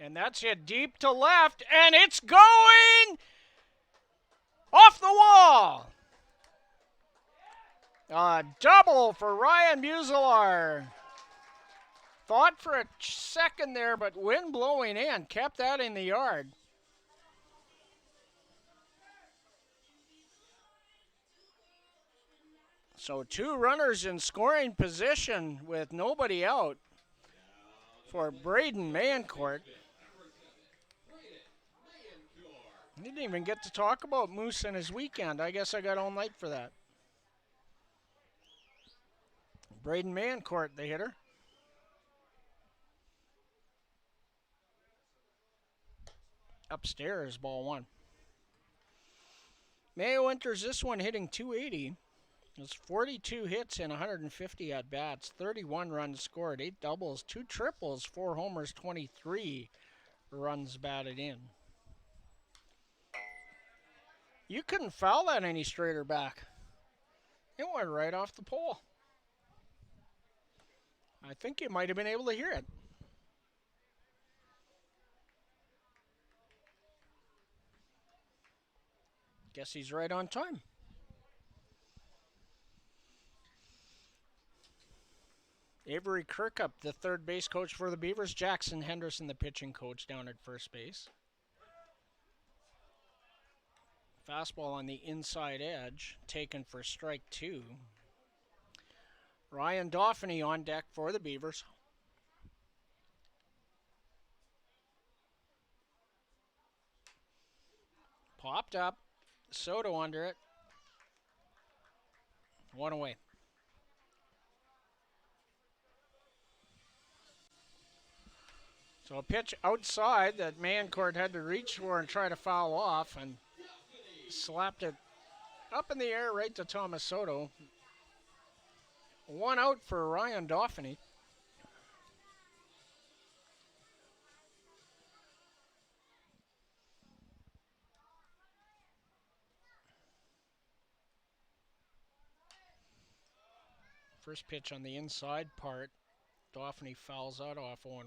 And that's hit deep to left, and it's going off the wall. A double for Ryan Muselar. Thought for a second there, but wind blowing in, kept that in the yard. So 2 runners in scoring position with nobody out for Braden Mancourt. He didn't even get to talk about Moose and his weekend. I guess I got all night for that. Braden Mancourt, the hitter. Upstairs, ball 1. Mayo enters this one hitting .280. It's 42 hits and 150 at-bats, 31 runs scored, 8 doubles, 2 triples, 4 homers, 23 runs batted in. You couldn't foul that any straighter back. It went right off the pole. I think you might have been able to hear it. Guess he's right on time. Avery Kirkup, the third base coach for the Beavers. Jackson Henderson, the pitching coach down at first base. Fastball on the inside edge, taken for strike 2. Ryan Dauphiny on deck for the Beavers. Popped up, Soto under it. 1 away. So a pitch outside that Mancourt had to reach for and try to foul off, and slapped it up in the air right to Thomas Soto. 1 out for Ryan Dauphiny. First pitch on the inside part. Dauphiny fouls out off 0-1.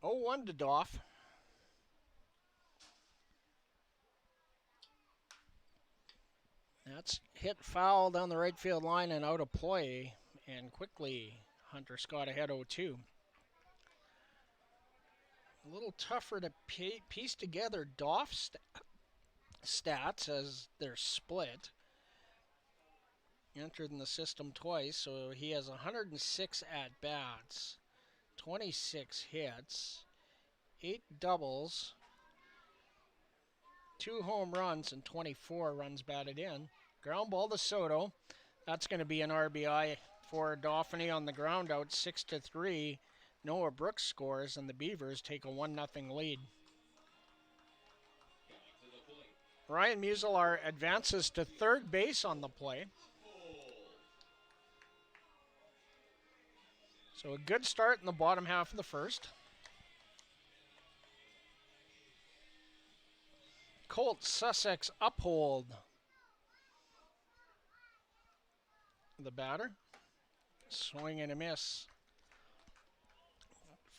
Oh, 1 to Doff. That's hit foul down the right field line and out of play. And quickly, Hunter Scott ahead 0-2. A little tougher to piece together Doff's stats as they're split. Entered in the system twice, so he has 106 at-bats. 26 hits, 8 doubles, 2 home runs, and 24 runs batted in. Ground ball to Soto. That's going to be an RBI for Dauphiny on the ground out, 6-3. Noah Brooks scores, and the Beavers take a 1-0 lead. Ryan Muselar advances to third base on the play. So a good start in the bottom half of the first. Colt Sussex Uphold. The batter. Swing and a miss.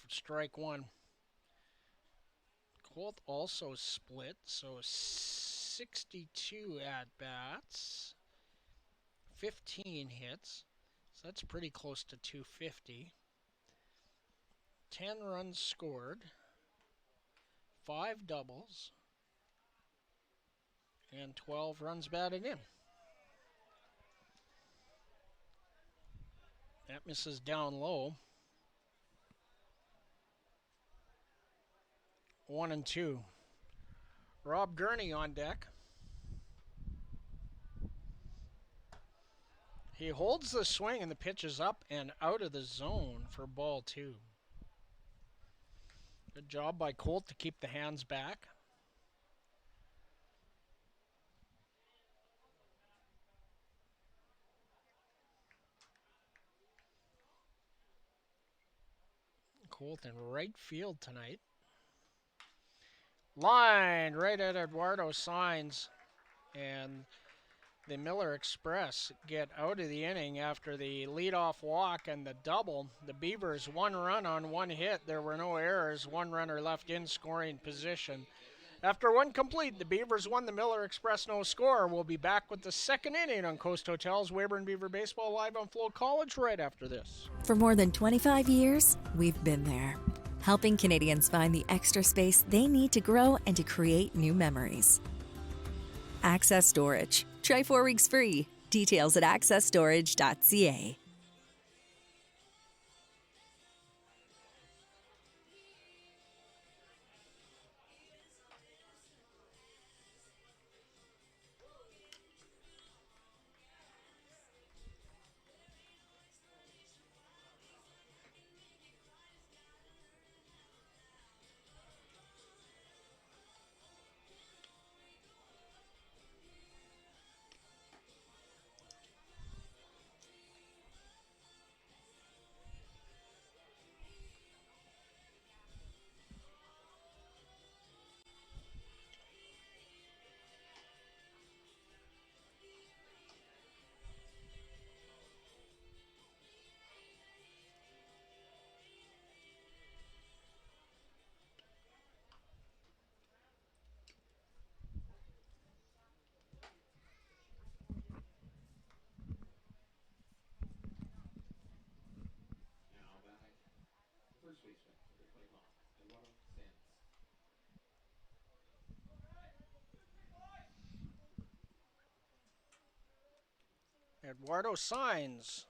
For strike 1. Colt also split, so 62 at-bats. 15 hits. So that's pretty close to 250. 10 runs scored, 5 doubles, and 12 runs batted in. That misses down low. 1-2. Rob Gurney on deck. He holds the swing and the pitch is up and out of the zone for ball 2. Good job by Colt to keep the hands back. Colt in right field tonight. Line right at Eduardo Signs. And the Miller Express get out of the inning after the leadoff walk and the double. The Beavers 1 run on 1 hit. There were no errors. 1 runner left in scoring position. After 1 complete, the Beavers won the Miller Express no score. We'll be back with the second inning on Coast Hotel's Weyburn Beaver Baseball live on FloCollege right after this. For more than 25 years, we've been there, helping Canadians find the extra space they need to grow and to create new memories. Access Storage. Try 4 weeks free. Details at accessstorage.ca. Eduardo Signs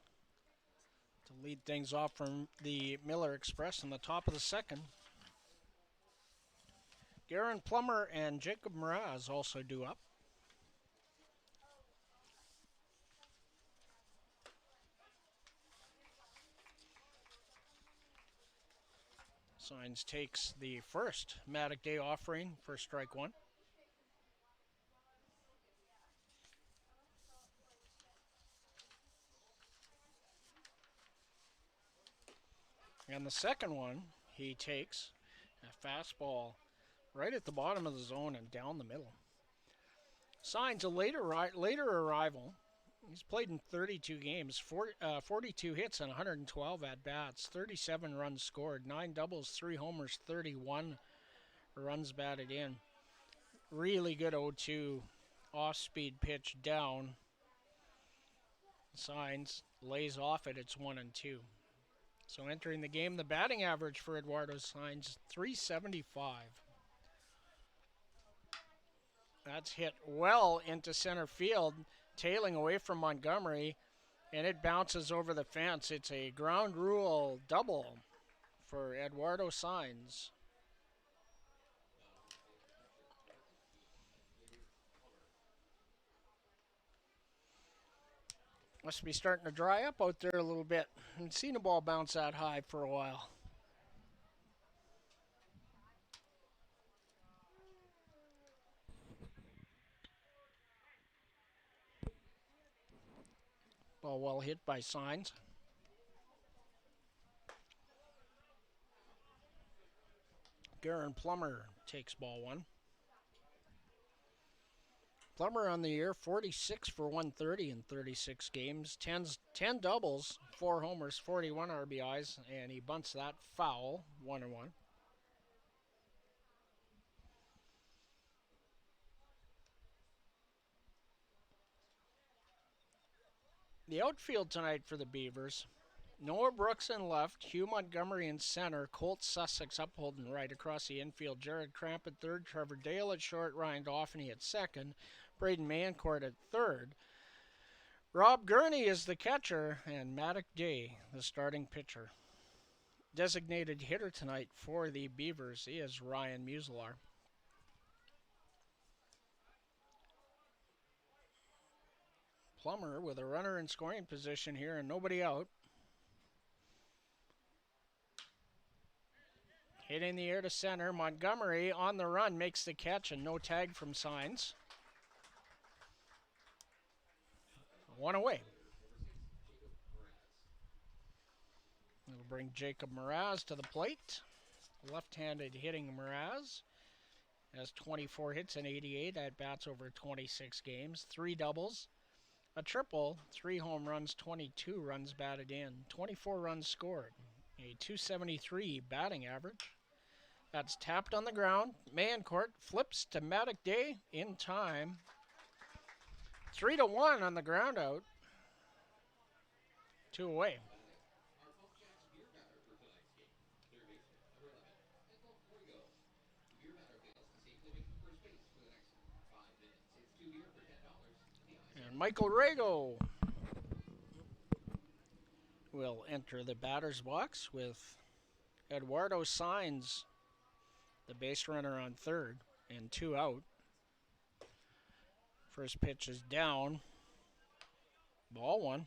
to lead things off from the Miller Express in the top of the second. Garen Plummer and Jacob Mraz also due up. Signs takes the first Matic Day offering for strike 1. And the second one, he takes a fastball right at the bottom of the zone and down the middle. Signs a later arrival. He's played in 32 games, 42 hits and 112 at-bats, 37 runs scored, 9 doubles, 3 homers, 31 runs batted in. Really good 0-2 off-speed pitch down. Signs lays off it, it's 1-2. So entering the game, the batting average for Eduardo Signs, .375. That's hit well into center field, tailing away from Montgomery, and it bounces over the fence. It's a ground rule double for Eduardo Signs. Must be starting to dry up out there a little bit. I haven't seen a ball bounce that high for a while. Ball well hit by Signs. Garen Plummer takes ball 1. Plummer on the year, 46 for 130 in 36 games, 10 doubles, 4 homers, 41 RBIs, and he bunts that foul, 1-1. The outfield tonight for the Beavers, Noah Brooks in left, Hugh Montgomery in center, Colt Sussex upholding right across the infield, Jared Cramp at third, Trevor Dale at short, Ryan Dauphiny at second, Braden Mancourt at third. Rob Gurney is the catcher, and Matic Day the starting pitcher. Designated hitter tonight for the Beavers is Ryan Muselaar. Plummer with a runner in scoring position here and nobody out. Hitting the air to center. Montgomery on the run makes the catch and no tag from Signs. 1 away. It'll bring Jacob Mraz to the plate. Left-handed hitting Mraz. Has 24 hits and 88 at bats over 26 games. 3 doubles, a triple, 3 home runs, 22 runs batted in, 24 runs scored, a .273 batting average. That's tapped on the ground. Mancourt flips to Matic Day in time. 3-1 on the ground out. 2 away. And Michael Rago will enter the batter's box with Eduardo Sainz, the base runner, on third, and 2 out. First pitch is down. Ball 1.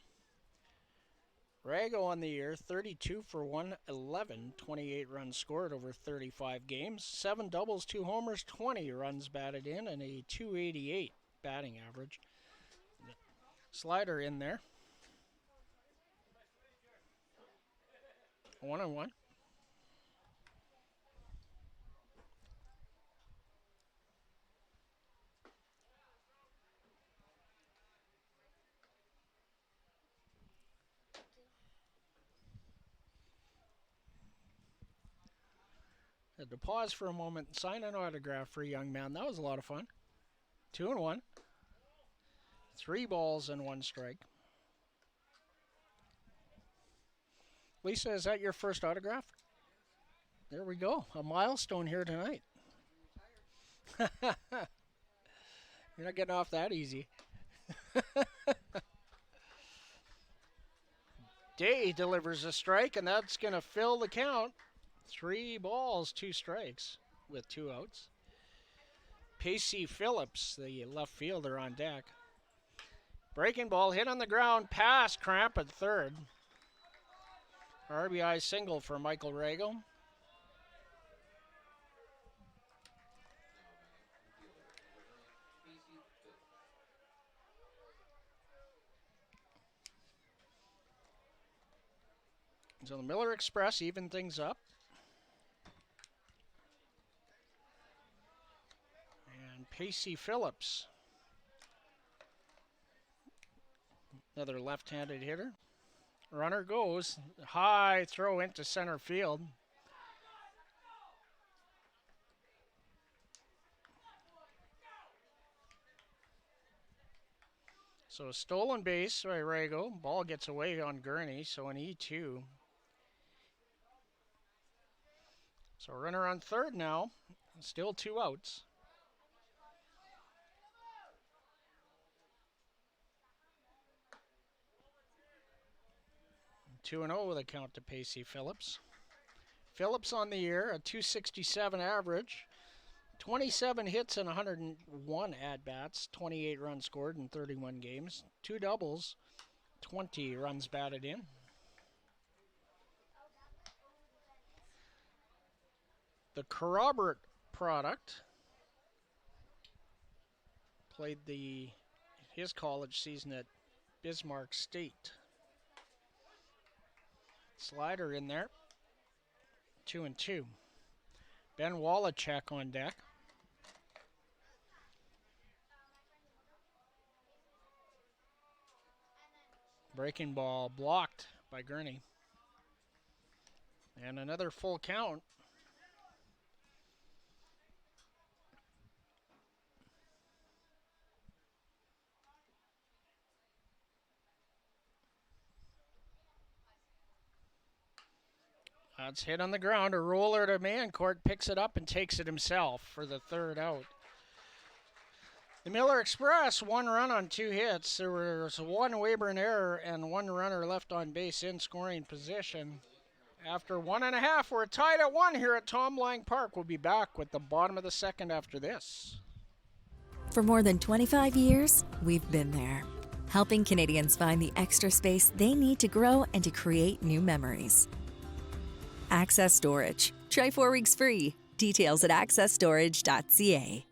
Rago on the year, 32 for 111, 28 runs scored over 35 games, 7 doubles, 2 homers, 20 runs batted in, and a .288 batting average. Slider in there. 1-1. Had to pause for a moment and sign an autograph for a young man. That was a lot of fun. 2-1. 3 balls and 1 strike. Lisa, is that your first autograph? There we go. A milestone here tonight. You're not getting off that easy. Day delivers a strike, and that's going to fill the count. 3 balls, 2 strikes with 2 outs. Pacey Phillips, the left fielder, on deck. Breaking ball hit on the ground, pass, cramp at third. RBI single for Michael Rago. So the Miller Express even things up. And Pacey Phillips, another left-handed hitter. Runner goes, high throw into center field. So a stolen base by Rago. Ball gets away on Gurney, so an E2. So runner on third now, still 2 outs. Two and 0 with a count to Pacey Phillips. Phillips on the year, a .267 average, 27 hits and 101 at-bats, 28 runs scored in 31 games, 2 doubles, 20 runs batted in. The Corrobert product played his college season at Bismarck State. Slider in there. 2-2. Ben Wallachek on deck. Breaking ball blocked by Gurney. And another full count. That's hit on the ground. A roller to Mancourt, picks it up and takes it himself for the 3rd out. The Miller Express, 1 run on 2 hits. There was 1 Weyburn error and 1 runner left on base in scoring position. After 1.5, we're tied at 1 here at Tom Lang Park. We'll be back with the bottom of the 2nd after this. For more than 25 years, we've been there, helping Canadians find the extra space they need to grow and to create new memories. Access Storage. Try 4 weeks free. Details at accessstorage.ca.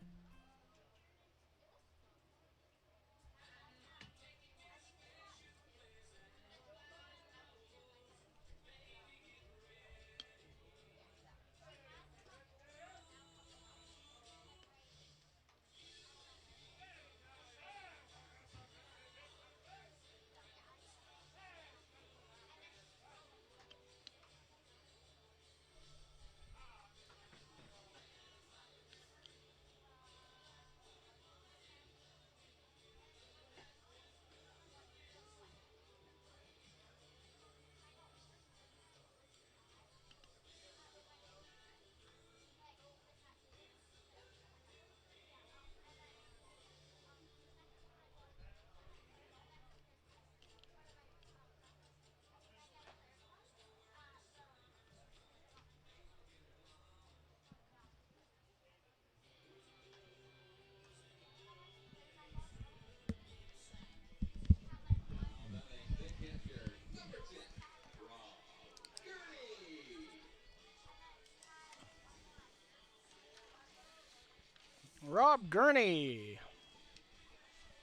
Rob Gurney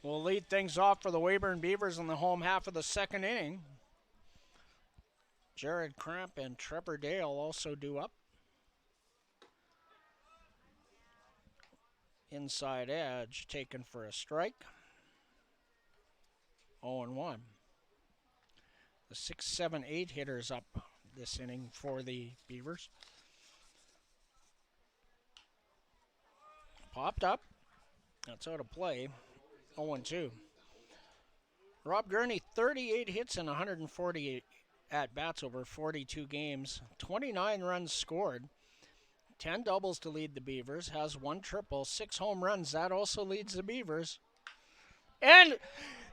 will lead things off for the Weyburn Beavers in the home half of the second inning. Jared Cramp and Trevor Dale also due up. Inside edge taken for a strike. 0-1. The 6, 7, 8 hitters up this inning for the Beavers. Popped up. That's out of play. 0-2. Rob Gurney, 38 hits and 148 at-bats over 42 games. 29 runs scored. 10 doubles to lead the Beavers. Has 1 triple, 6 home runs. That also leads the Beavers. And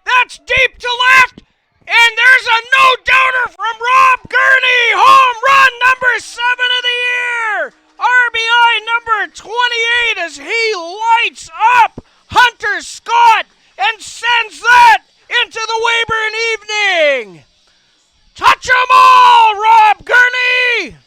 that's deep to left. And there's a no-doubter from Rob Gurney. Home run number 7 of the year. RBI number 28 as he lights up Hunter Scott and sends that into the Weyburn evening. Touch 'em all, Rob Gurney.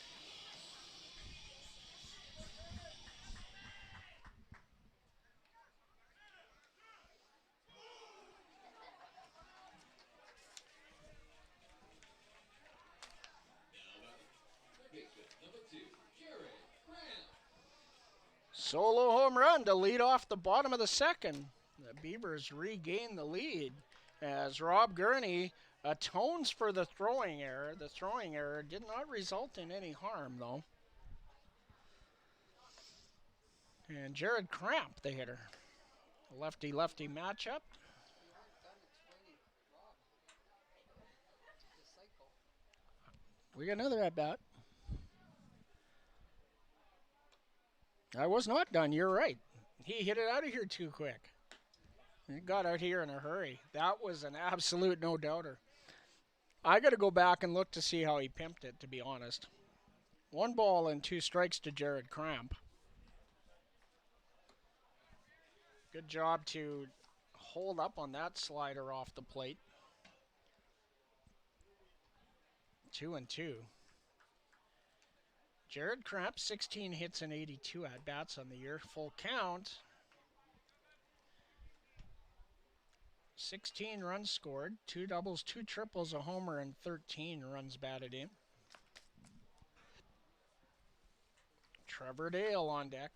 Solo home run to lead off the bottom of the second. The Beavers regain the lead as Rob Gurney atones for the throwing error. The throwing error did not result in any harm, though. And Jared Cramp, the hitter. Lefty-lefty matchup. We got another at-bat. I was not done. You're right. He hit it out of here too quick. He got out here in a hurry. That was an absolute no-doubter. I got to go back and look to see how he pimped it, to be honest. 1 ball and 2 strikes to Jared Cramp. Good job to hold up on that slider off the plate. 2-2. Jared Cramp, 16 hits and 82 at-bats on the year. Full count. 16 runs scored, 2 doubles, 2 triples, a homer, and 13 runs batted in. Trevor Dale on deck.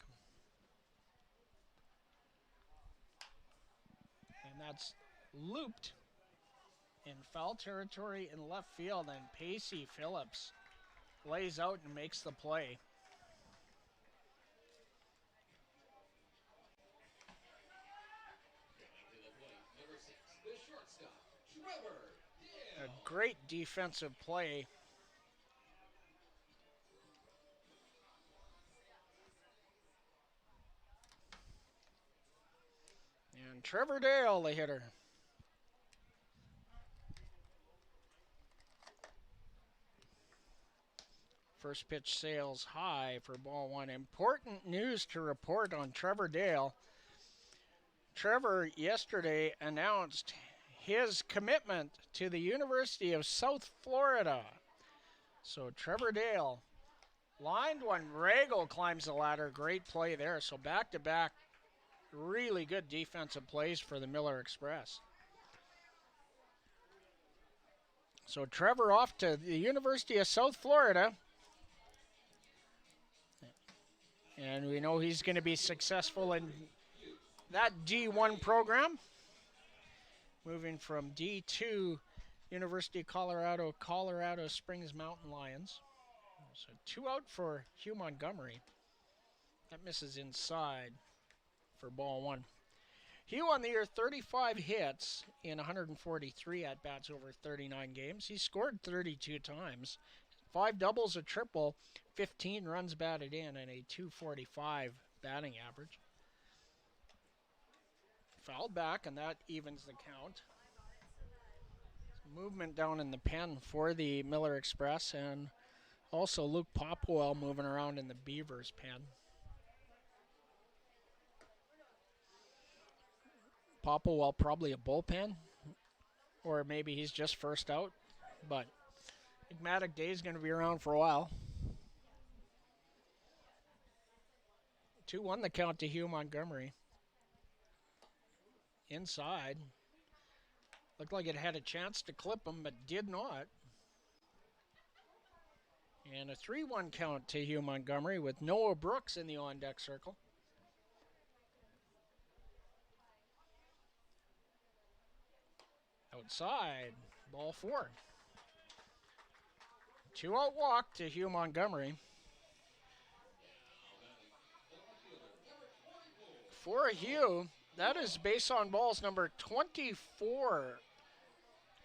And that's looped in foul territory in left field, and Pacey Phillips lays out and makes the play. A great defensive play. And Trevor Dale, the hitter. First pitch sails high for ball 1. Important news to report on Trevor Dale. Trevor yesterday announced his commitment to the University of South Florida. So Trevor Dale lined when Rago climbs the ladder. Great play there. So back-to-back really good defensive plays for the Miller Express. So Trevor off to the University of South Florida. And we know he's going to be successful in that D1 program. Moving from D2, University of Colorado, Colorado Springs Mountain Lions. So 2 out for Hugh Montgomery. That misses inside for ball 1. Hugh on the year, 35 hits in 143 at-bats over 39 games. He scored 32 times. 5 doubles, a triple, 15 runs batted in, and a .245 batting average. Fouled back, and that evens the count. Movement down in the pen for the Miller Express, and also Luke Popwell moving around in the Beavers pen. Popwell probably a bullpen, or maybe he's just first out, but Enigmatic Day is going to be around for a while. 2-1 the count to Hugh Montgomery. inside. Looked like it had a chance to clip him, but did not. And a 3-1 count to Hugh Montgomery with Noah Brooks in the on-deck circle. Outside, ball 4. 2-out walk to Hugh Montgomery. For Hugh, that is base on balls number 24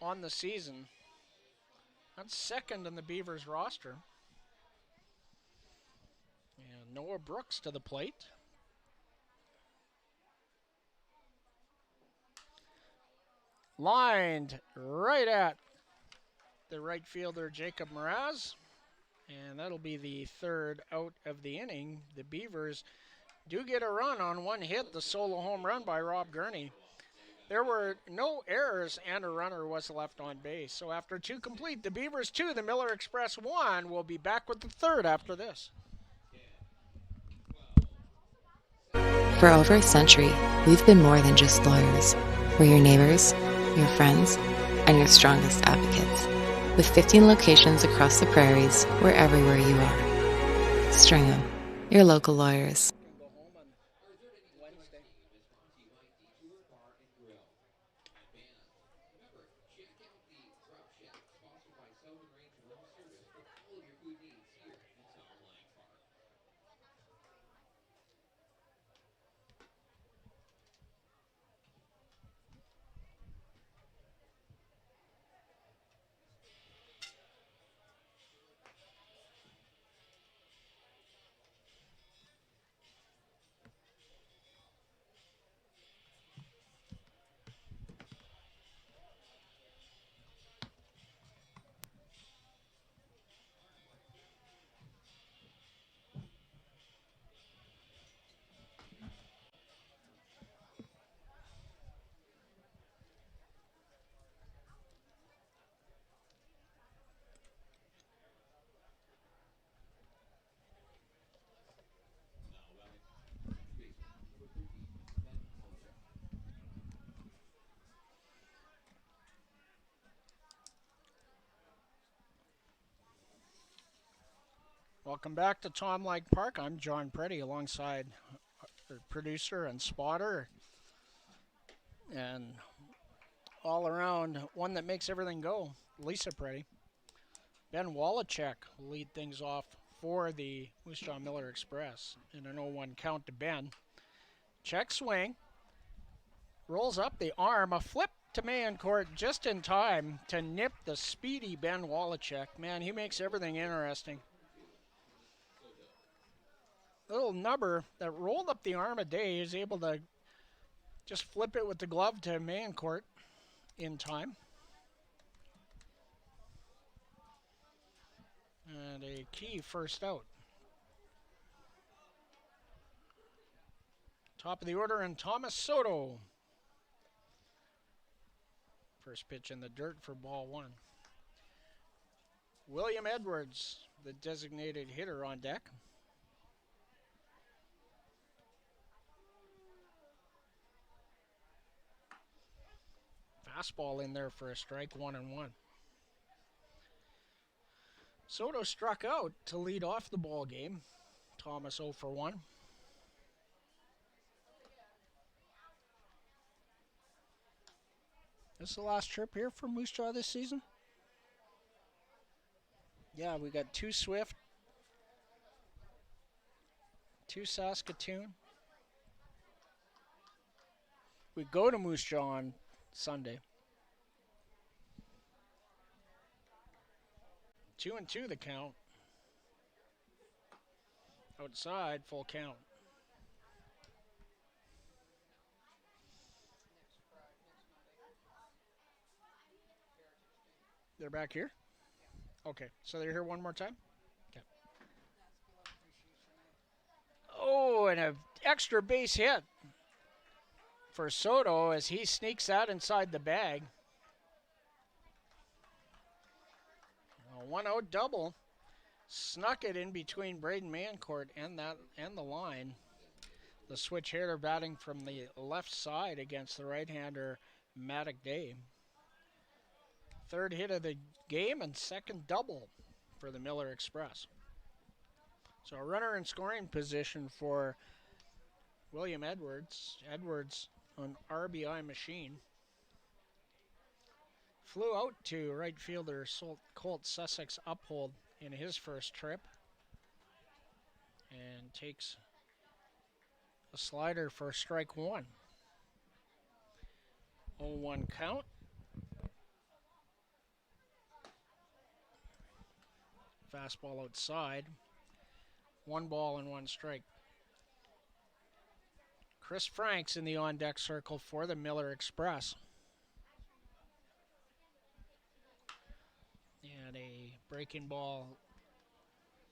on the season. That's second in the Beavers roster. And Noah Brooks to the plate. Lined right at the right fielder, Jacob Mraz. And that'll be the 3rd out of the inning. The Beavers do get a run on one hit, the solo home run by Rob Gurney. There were no errors and a runner was left on base. So after 2 complete, the Beavers 2, the Miller Express 1. We'll be back with the 3rd after this. For over a century, we've been more than just lawyers. We're your neighbors, your friends, and your strongest advocates. With 15 locations across the prairies, we're everywhere you are. Stringham, your local lawyers. Welcome back to Tom Lake Park. I'm John Preddy alongside our producer and spotter. And all around, one that makes everything go, Lisa Preddy. Ben Wallachek will lead things off for the Moose Jaw Miller Express in an 0-1 count to Ben. Check swing. Rolls up the arm. A flip to Mayencourt just in time to nip the speedy Ben Wallachek. Man, he makes everything interesting. Little nubber that rolled up the arm a day is able to just flip it with the glove to Mayencourt in time. And a key first out. Top of the order, and Thomas Soto. First pitch in the dirt for ball 1. William Edwards, the designated hitter, on deck. Fastball in there for a strike, 1-1. Soto struck out to lead off the ball game. Thomas 0 for 1. This is the last trip here for Moose Jaw this season? Yeah, we got 2 Swift, 2 Saskatoon. We go to Moose Jaw on Sunday. 2-2 the count. Outside, full count. They're back here? Okay, so they're here one more time? Okay. Oh, and an extra base hit for Soto as he sneaks that inside the bag. A 1-0 double. Snuck it in between Braden Mayencourt and the line. The switch hitter batting from the left side against the right-hander, Maddock Day. Third hit of the game and second double for the Miller Express. So a runner in scoring position for William Edwards. Edwards on RBI machine. Flew out to right fielder Colt Sussex Uphold in his first trip. And takes a slider for strike one. 0-1 count. Fastball outside. 1 ball and 1 strike. Chris Franks in the on-deck circle for the Miller Express. And a breaking ball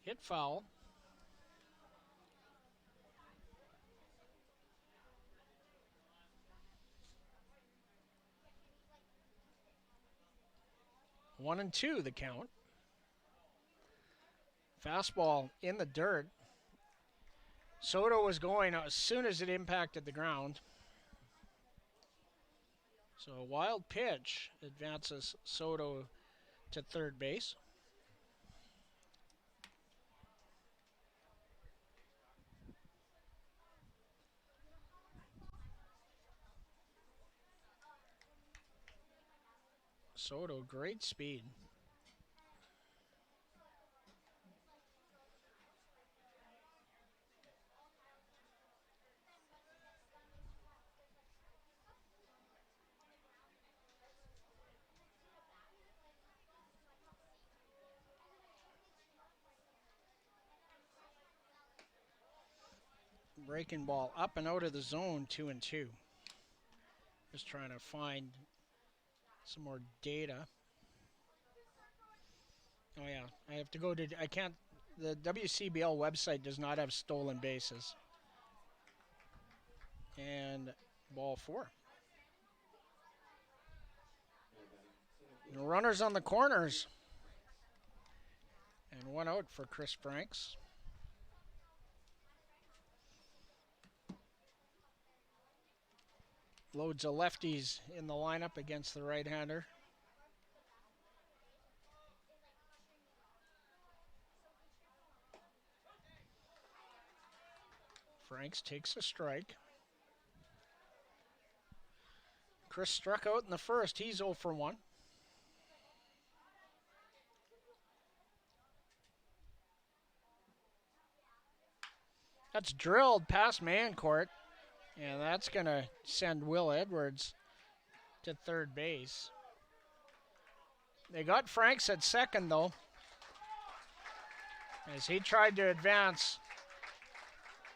hit foul. One and two the count. Fastball in the dirt. Soto was going as soon as it impacted the ground. So a wild pitch advances Soto to third base. Soto, great speed. Breaking ball up and out of the zone, 2-2. Just trying to find some more data. Oh yeah, I have to go to, I can't, the WCBL website does not have stolen bases. And ball 4. And runners on the corners. And 1 out for Chris Franks. Loads of lefties in the lineup against the right-hander. Franks takes a strike. Chris struck out in the first. He's 0 for 1. That's drilled past Mancourt. And that's going to send Will Edwards to third base. They got Franks at second, though, as he tried to advance.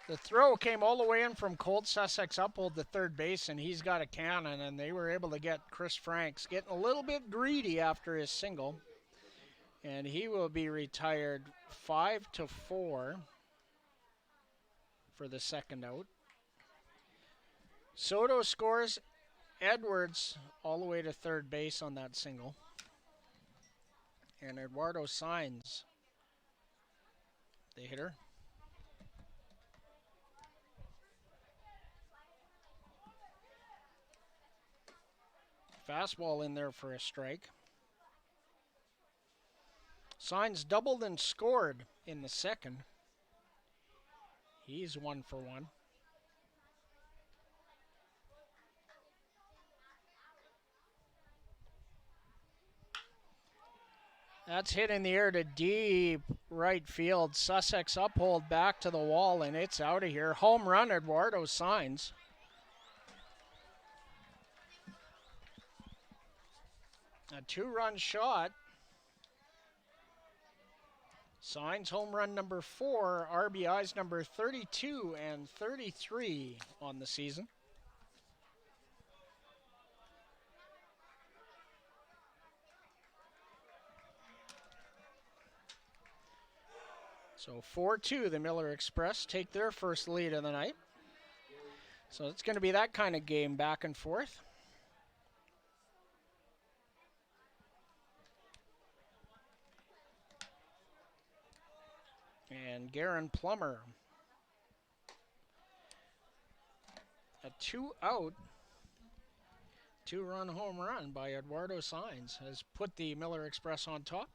The throw came all the way in from Colt Sussex Uphold to third base, and he's got a cannon, and they were able to get Chris Franks getting a little bit greedy after his single. And he will be retired 5-4 for the second out. Soto scores, Edwards all the way to third base on that single. And Eduardo signs the hitter. Fastball in there for a strike. Signs doubled and scored in the second. He's 1 for 1. That's hit in the air to deep right field. Sussex Uphold back to the wall, and it's out of here. Home run, Eduardo signs. A 2-run shot. Signs home run number 4, RBIs number 32 and 33 on the season. So 4-2, the Miller Express take their first lead of the night. So it's going to be that kind of game, back and forth. And Garen Plummer 2 out. 2-run home run by Eduardo Sainz has put the Miller Express on top.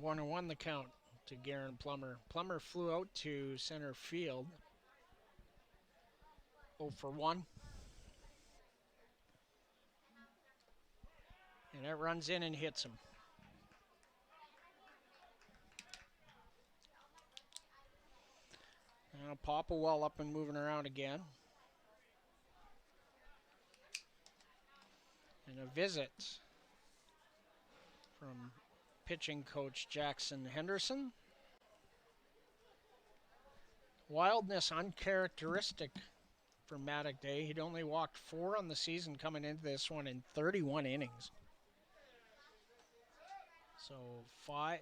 1-1 the count to Garen Plummer. Plummer flew out to center field. 0 for 1. And that runs in and hits him. Now Popplewell up and moving around again. And a visit from pitching coach Jackson Henderson. Wildness uncharacteristic for Maddock Day. He'd only walked 4 on the season coming into this one in 31 innings. So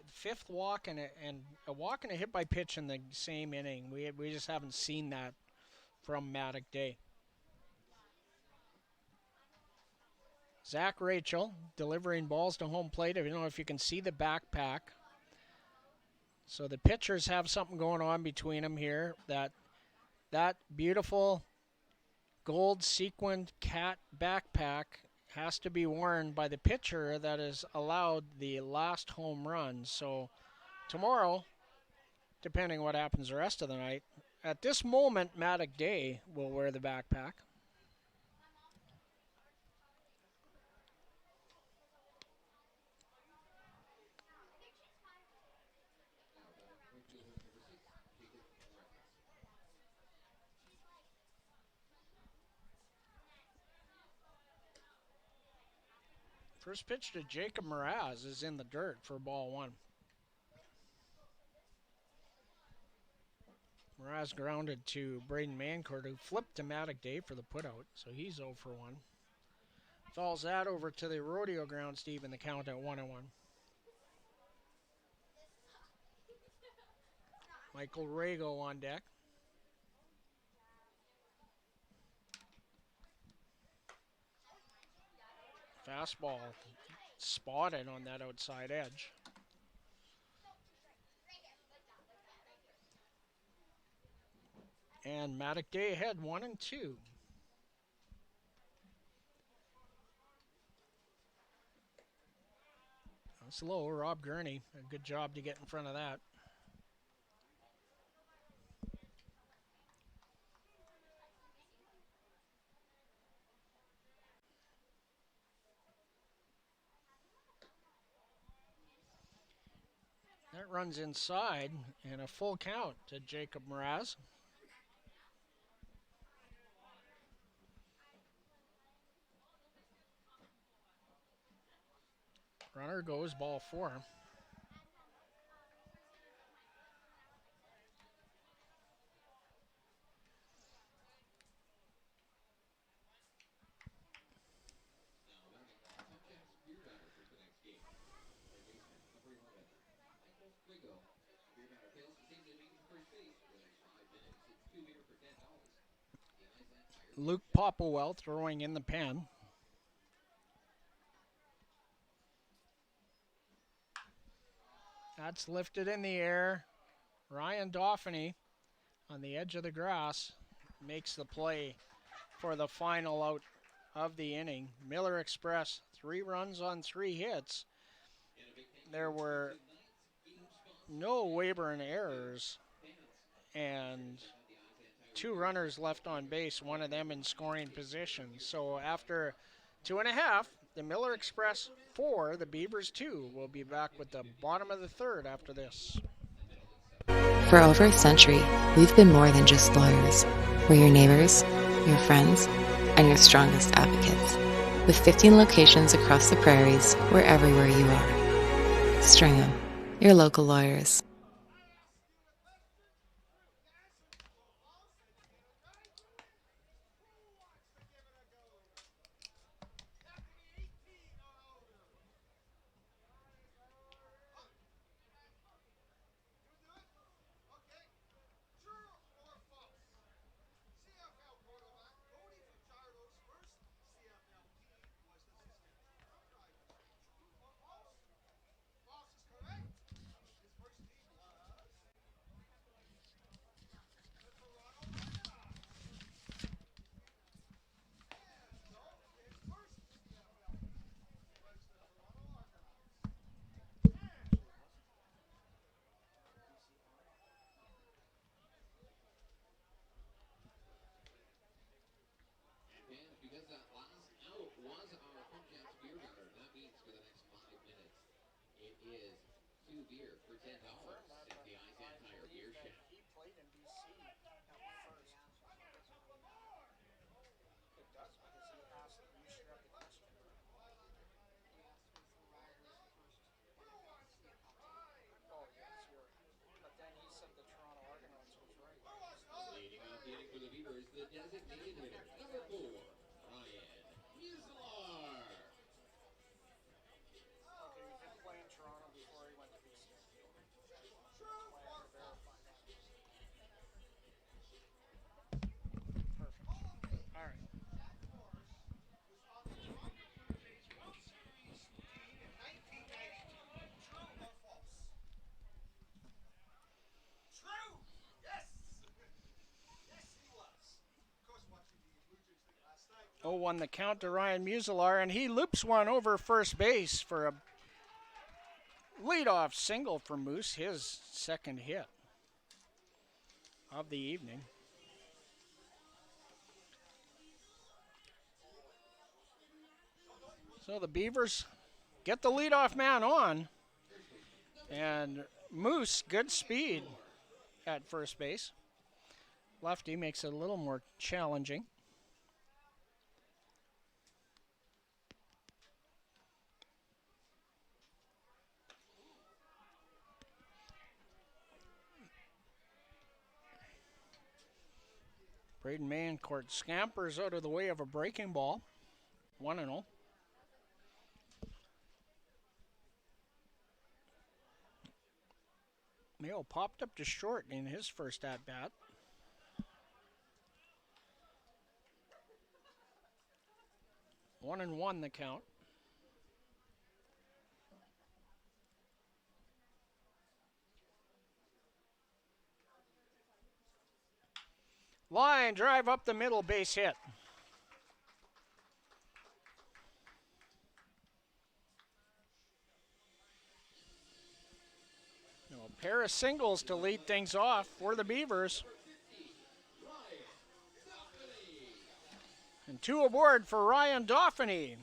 fifth walk and a walk and a hit by pitch in the same inning. We just haven't seen that from Maddock Day. Zach Rachel delivering balls to home plate. I don't know if you can see the backpack. So the pitchers have something going on between them here. That beautiful gold sequined cat backpack has to be worn by the pitcher that has allowed the last home run. So tomorrow, depending what happens the rest of the night, at this moment, Maddock Day will wear the backpack. First pitch to Jacob Mraz is in the dirt for ball 1. Mraz grounded to Braden Mancourt, who flipped to Maddock Day for the putout, so he's 0 for 1. Falls that over to the rodeo ground, Steve, in the count at 1-1. Michael Rago on deck. Fastball spotted on that outside edge. And Maddock Day ahead 1-2. That's low. Rob Gurney, a good job to get in front of that. That runs inside, and a full count to Jacob Mraz. Runner goes, ball 4. Luke Popplewell throwing in the pen. That's lifted in the air. Ryan Dauphiny on the edge of the grass makes the play for the final out of the inning. Miller Express, 3 runs on 3 hits. There were no Weyburn errors and 2 runners left on base, one of them in scoring position. So after 2.5, the Miller Express 4, the Beavers 2. We'll be back with the bottom of the 3rd after this. For over a century, we've been more than just lawyers. We're your neighbors, your friends, and your strongest advocates. With 15 locations across the prairies, we're everywhere you are. Stringham, your local lawyers. He played in BC at first. It does because he asked. You should have the question. Oh yes, you're right. But then he said the Toronto Argonauts was right. Leading off the inning for the Beavers, the designated hitter, number 4, Ryan Muselar. Okay, he did play in Toronto before he went to BC. That's why I had to verify that. Perfect. All right. Oh, won the count to Ryan Muselar, and he loops one over first base for a leadoff single for Moose, his second hit of the evening. So the Beavers get the leadoff man on, and Moose, good speed at first base. Lefty makes it a little more challenging. Braden Mayencourt scampers out of the way of a breaking ball. 1-0. Mayo popped up to short in his first at-bat. One and one the count. Line drive up the middle, base hit. A pair of singles to lead things off for the Beavers. And two aboard for Ryan Dauphiny.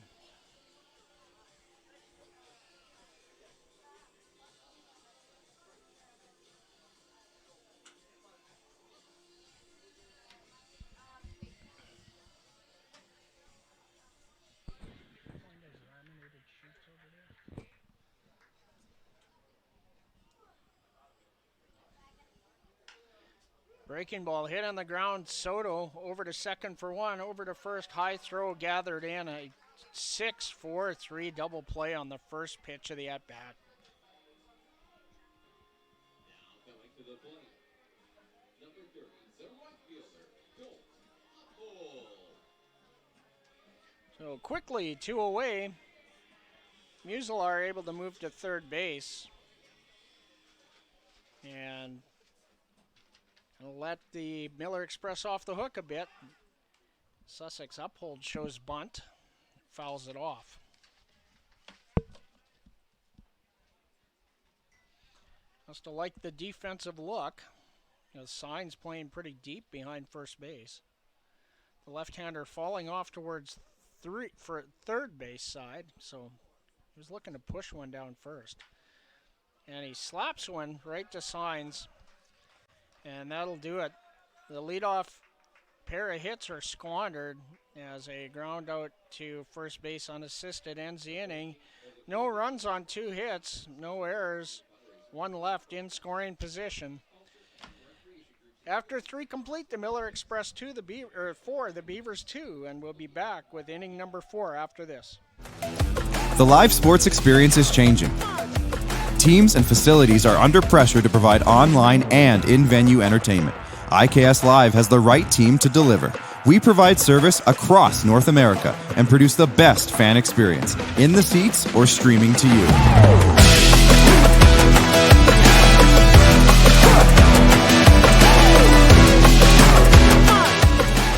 Breaking ball hit on the ground. Soto over to second for one. Over to first. High throw gathered in. A 6-4-3 double play on the first pitch of the at-bat. Now coming to the plate, number 30, the right fielder, Colt Apple. So quickly, two away. Muselar able to move to third base. And let the Miller Express off the hook a bit. Sussex Uphold shows bunt, fouls it off. Must have liked the defensive look. Signs playing pretty deep behind first base. The left-hander falling off towards third base side, so he was looking to push one down first. And he slaps one right to Signs. And that'll do it. The leadoff pair of hits are squandered as a ground out to first base unassisted ends the inning. No runs on two hits, no errors, one left in scoring position. After three complete, the Miller Express 4, the Beavers 2, and we'll be back with inning number 4 after this. The live sports experience is changing. Teams and facilities are under pressure to provide online and in-venue entertainment. IKS Live has the right team to deliver. We provide service across North America and produce the best fan experience, in the seats or streaming to you.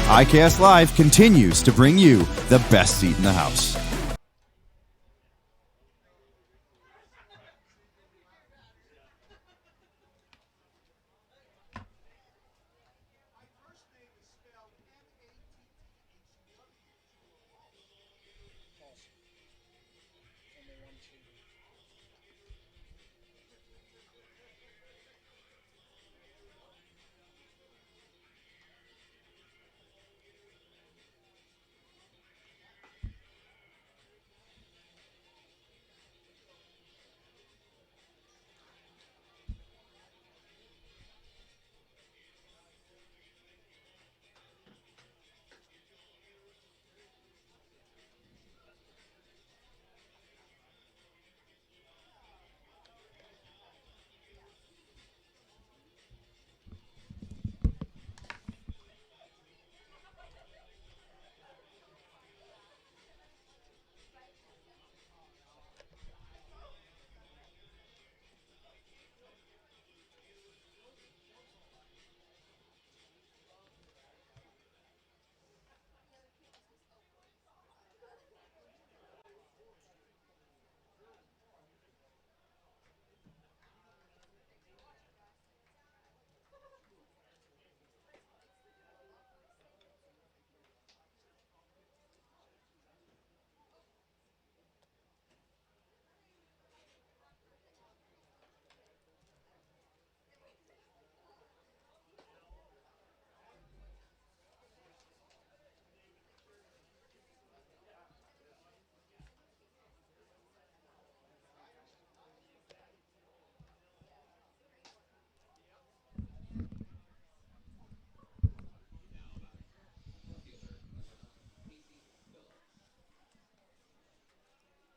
IKS Live continues to bring you the best seat in the house.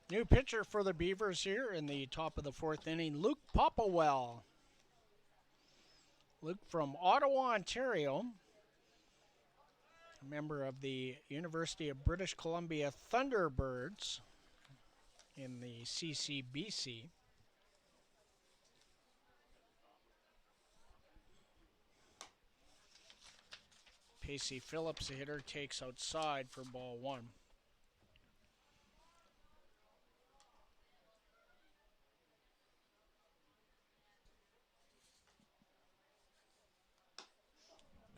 New pitcher for the Beavers here in the top of the 4th inning, Luke Popplewell. Luke from Ottawa, Ontario, a member of the University of British Columbia Thunderbirds in the CCBC. Pacey Phillips, the hitter, takes outside for ball 1.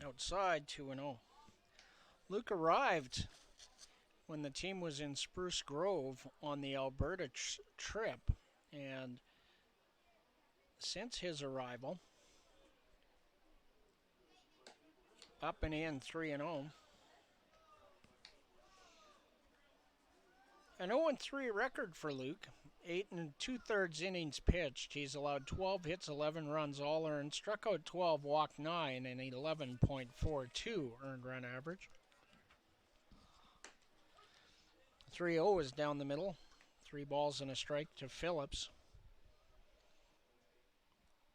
Outside, 2-0. Luke arrived when the team was in Spruce Grove on the Alberta trip, and since his arrival, up and in, 3-0. An 0-3 record for Luke. 8 2/3 innings pitched. He's allowed 12 hits, 11 runs, all earned, struck out 12, walked 9, and 11.42 earned run average. 3-0 is down the middle. 3 balls and a strike to Phillips.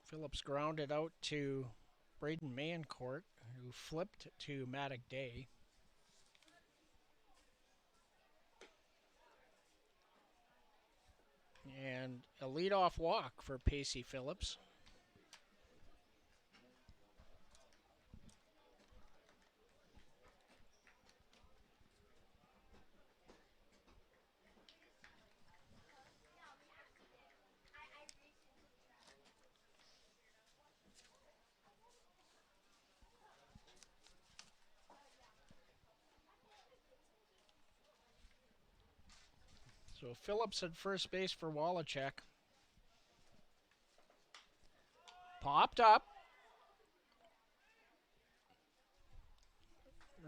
Phillips grounded out to Braden Mancourt, who flipped to Maddock Day. And a leadoff walk for Pacey Phillips. So Phillips at first base for Wallachek. Popped up.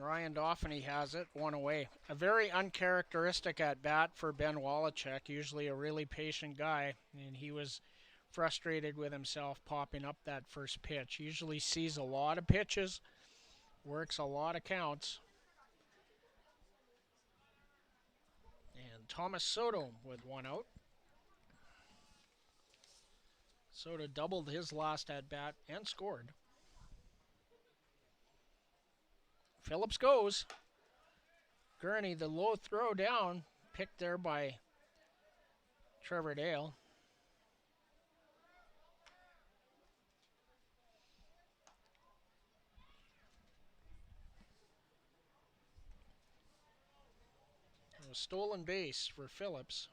Ryan Dauphiny has it, 1 away. A very uncharacteristic at bat for Ben Wallachek, usually a really patient guy, and he was frustrated with himself popping up that first pitch. Usually sees a lot of pitches, works a lot of counts. And Thomas Soto with 1 out. Soto doubled his last at bat and scored. Phillips goes. Gurney, the low throw down, picked there by Trevor Dale. A stolen base for Phillips.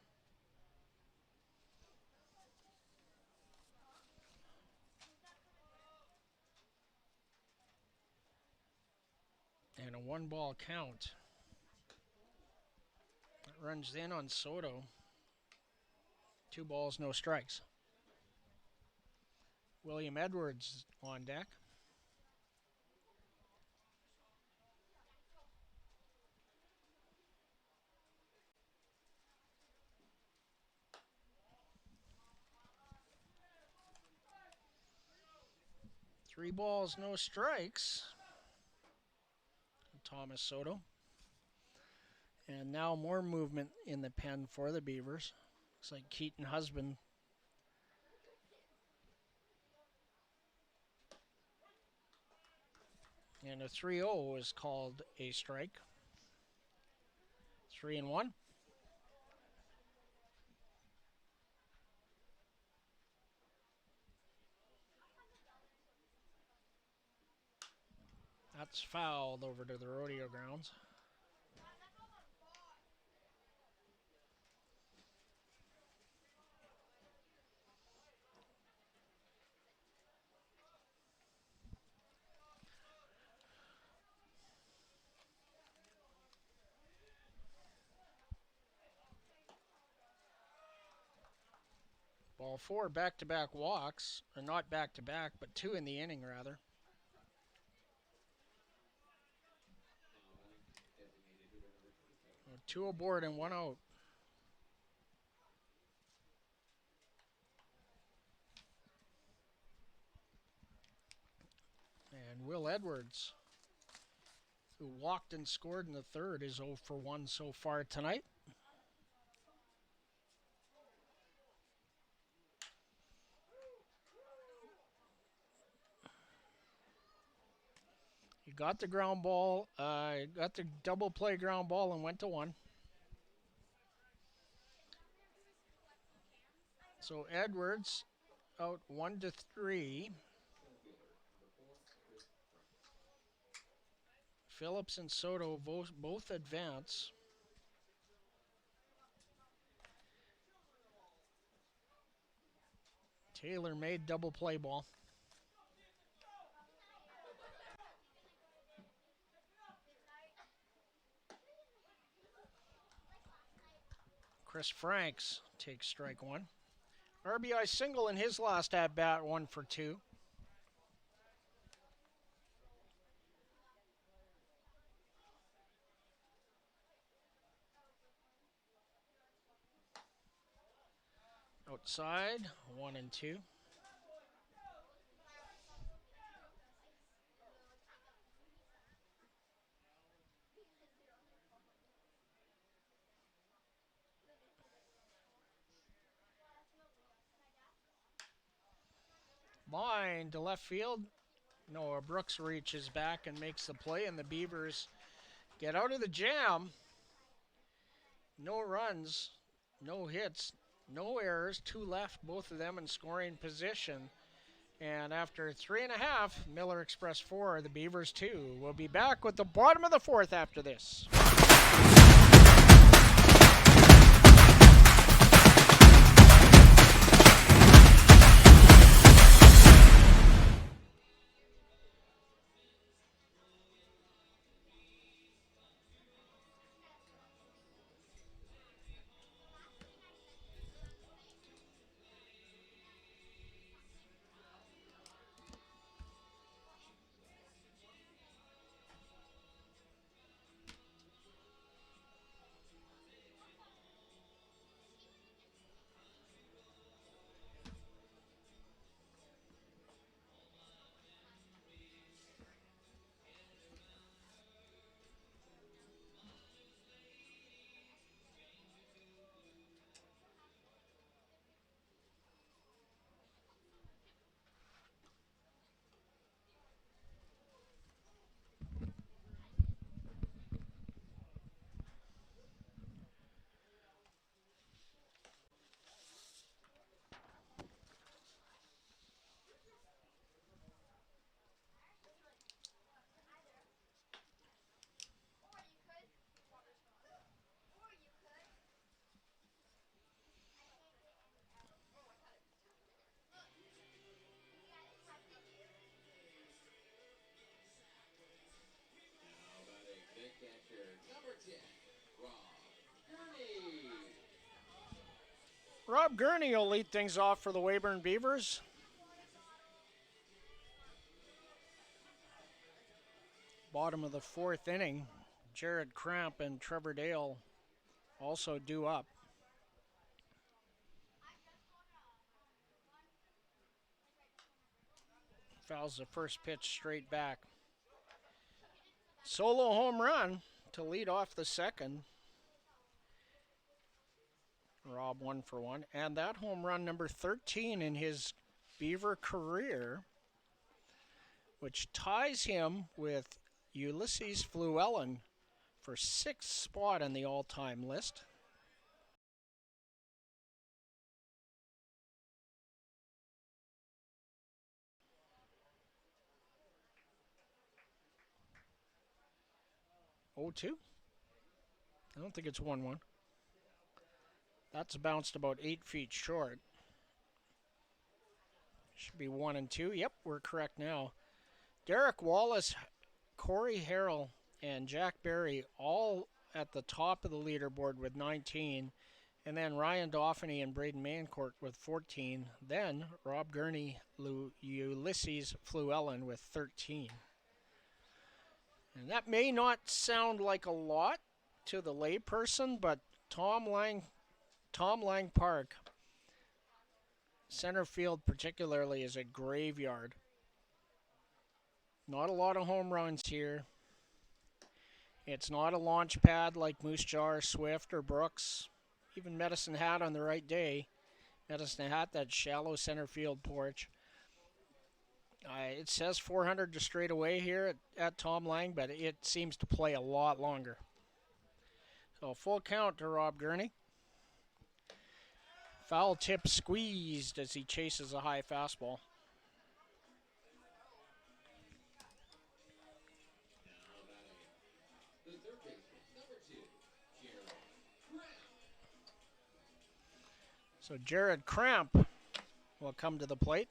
And a 1-ball count. That runs in on Soto. 2 balls, no strikes. William Edwards on deck. Three balls, no strikes. Thomas Soto. And now more movement in the pen for the Beavers. Looks like Keaton Husband. And a 3-0 is called a strike. 3-1. That's fouled over to the rodeo grounds. Ball 4, back-to-back walks, or not back-to-back, but 2 in the inning rather. 2 aboard and 1 out. And Will Edwards, who walked and scored in the third, is 0 for 1 so far tonight. He got the ground ball, got the double play ground ball and went to one. So Edwards out 1-3. Phillips and Soto both advance. Taylor made double play ball. Chris Franks takes strike one. RBI single in his last at bat, 1 for 2. Outside, 1-2. Line to left field. Noah Brooks reaches back and makes the play, and the Beavers get out of the jam. No runs, no hits, no errors, 2 left, both of them in scoring position. And after 3.5, Miller Express 4, the Beavers 2. We'll be back with the bottom of the 4th after this. Rob Gurney will lead things off for the Weyburn Beavers. Bottom of the 4th inning, Jared Cramp and Trevor Dale also due up. Fouls the first pitch straight back. Solo home run to lead off the second. Rob 1 for 1. And that home run number 13 in his Beaver career, which ties him with Ulysses Fluellen for 6th spot on the all-time list. Oh, 2? I don't think it's 1-1. That's bounced about 8 feet short. Should be 1-2. Yep, we're correct now. Derek Wallace, Corey Harrell, and Jack Berry all at the top of the leaderboard with 19. And then Ryan Dauphiny and Braden Mancourt with 14. Then Rob Gurney, Ulysses Fluellen with 13. And that may not sound like a lot to the layperson, but Tom Lang Park, center field particularly, is a graveyard. Not a lot of home runs here. It's not a launch pad like Moose Jaw, Swift, or Brooks. Even Medicine Hat on the right day. Medicine Hat, that shallow center field porch. It says 400 to straight away here at Tom Lang, but it seems to play a lot longer. So full count to Rob Gurney. Foul tip squeezed as he chases a high fastball. The third baseman, number 2, Jared Brown. So Jared Cramp will come to the plate.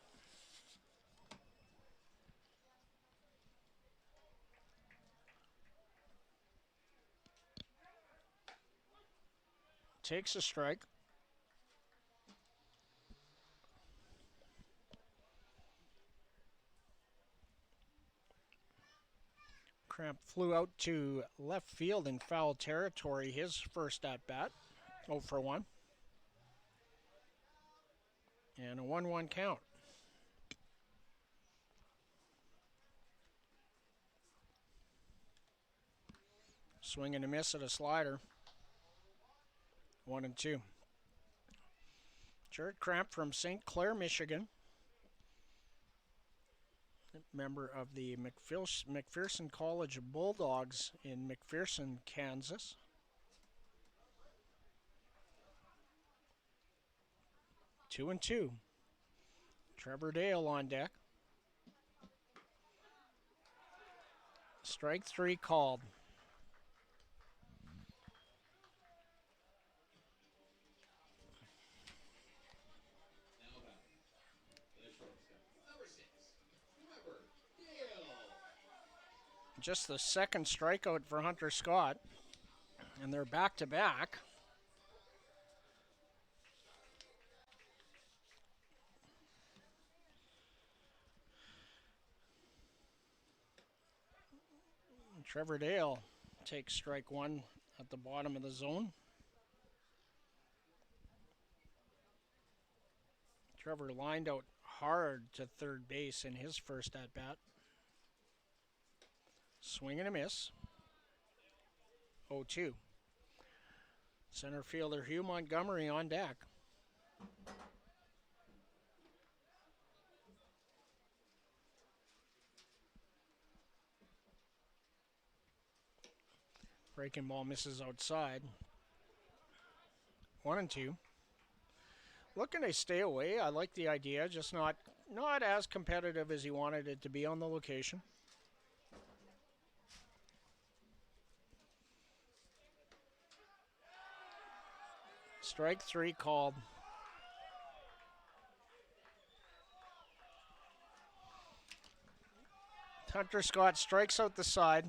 Takes a strike. Cramp flew out to left field in foul territory his first at bat. 0 for 1. And a 1-1 count. Swing and a miss at a slider. 1-2. Jared Cramp from St. Clair, Michigan. Member of the McPherson College Bulldogs in McPherson, Kansas. Two and two. Trevor Dale on deck. Strike 3 called. Just the second strikeout for Hunter Scott, and they're back to back. Trevor Dale takes strike 1 at the bottom of the zone. Trevor lined out hard to third base in his first at bat. Swing and a miss. 0-2. Center fielder Hugh Montgomery on deck. Breaking ball misses outside. 1-2. Looking to stay away. I like the idea, just not as competitive as he wanted it to be on the location. Strike 3 called. Hunter Scott strikes out the side.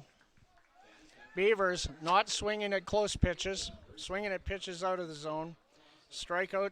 Beavers not swinging at close pitches, swinging at pitches out of the zone. Strikeout.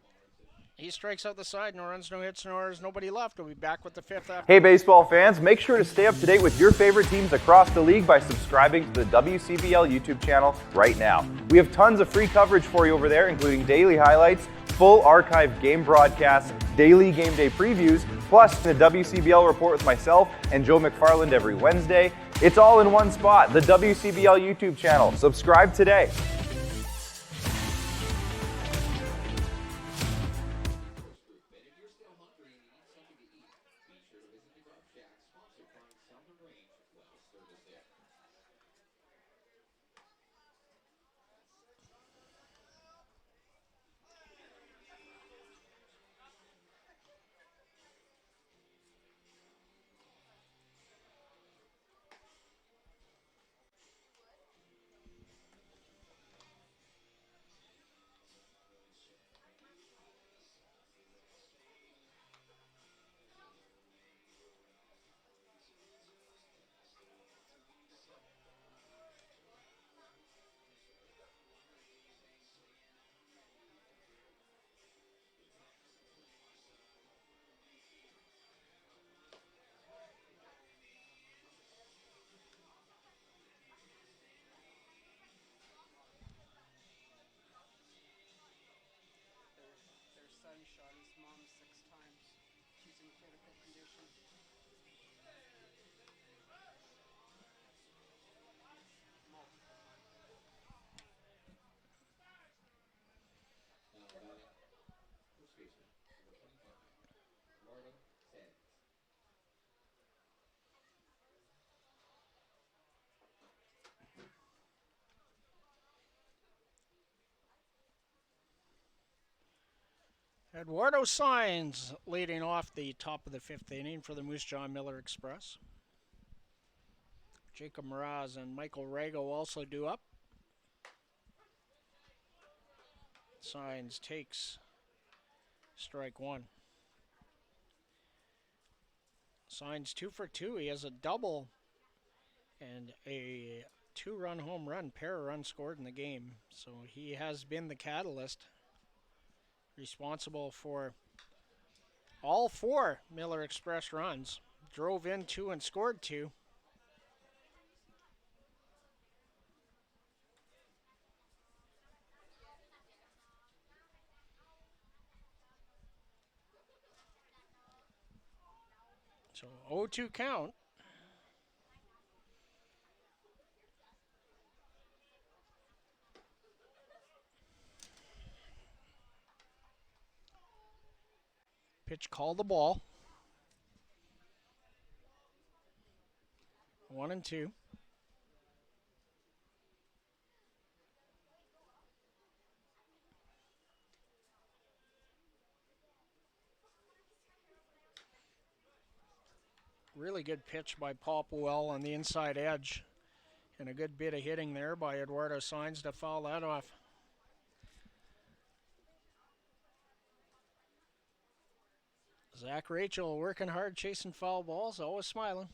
He strikes out the side, no runs, no hits, no errors, nobody left. We'll be back with the 5th after. Hey baseball fans, make sure to stay up to date with your favorite teams across the league by subscribing to the WCBL YouTube channel right now. We have tons of free coverage for you over there, including daily highlights, full archived game broadcasts, daily game day previews, plus the WCBL report with myself and Joe McFarland every Wednesday. It's all in one spot, the WCBL YouTube channel. Subscribe today. Shot his mom 6 times. She's in critical condition. Eduardo Signs leading off the top of the 5th inning for the Moose Jaw Miller Express. Jacob Mraz and Michael Rago also due up. Signs takes strike one. Signs 2 for 2. He has a double and a 2-run home run, pair of runs scored in the game. So he has been the catalyst, responsible for all 4 Miller Express runs. Drove in 2 and scored 2. So 0-2 count. Pitch called the ball. 1-2. Really good pitch by Popwell on the inside edge. And a good bit of hitting there by Eduardo Signs to foul that off. Zach Rachel working hard, chasing foul balls, always smiling.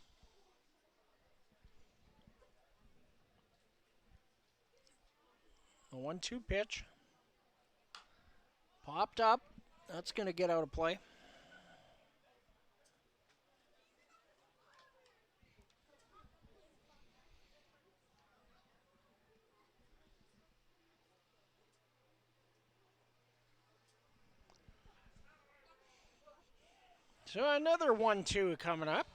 A 1-2 pitch. Popped up. That's going to get out of play. So another 1-2 coming up.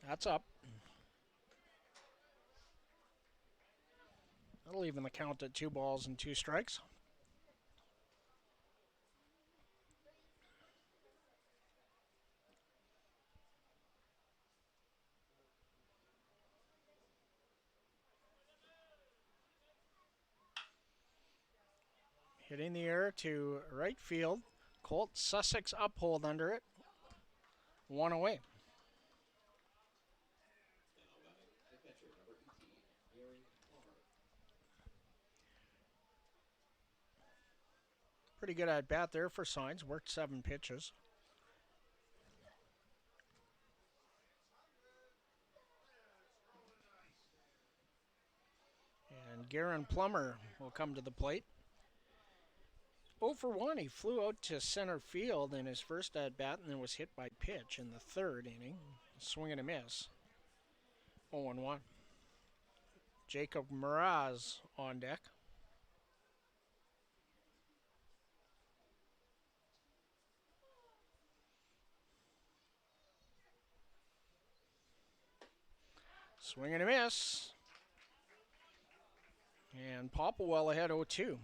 That's up. That'll even the count at 2 balls and 2 strikes. Hitting the air to right field. Colt Sussex uphold under it. 1 away. Pretty good at bat there for Signs. Worked 7 pitches. And Garen Plummer will come to the plate. 0 for 1. He flew out to center field in his first at bat and then was hit by pitch in the 3rd inning. Swing and a miss. 0-1. Jacob Mraz on deck. Swing and a miss. And Popplewell ahead 0-2.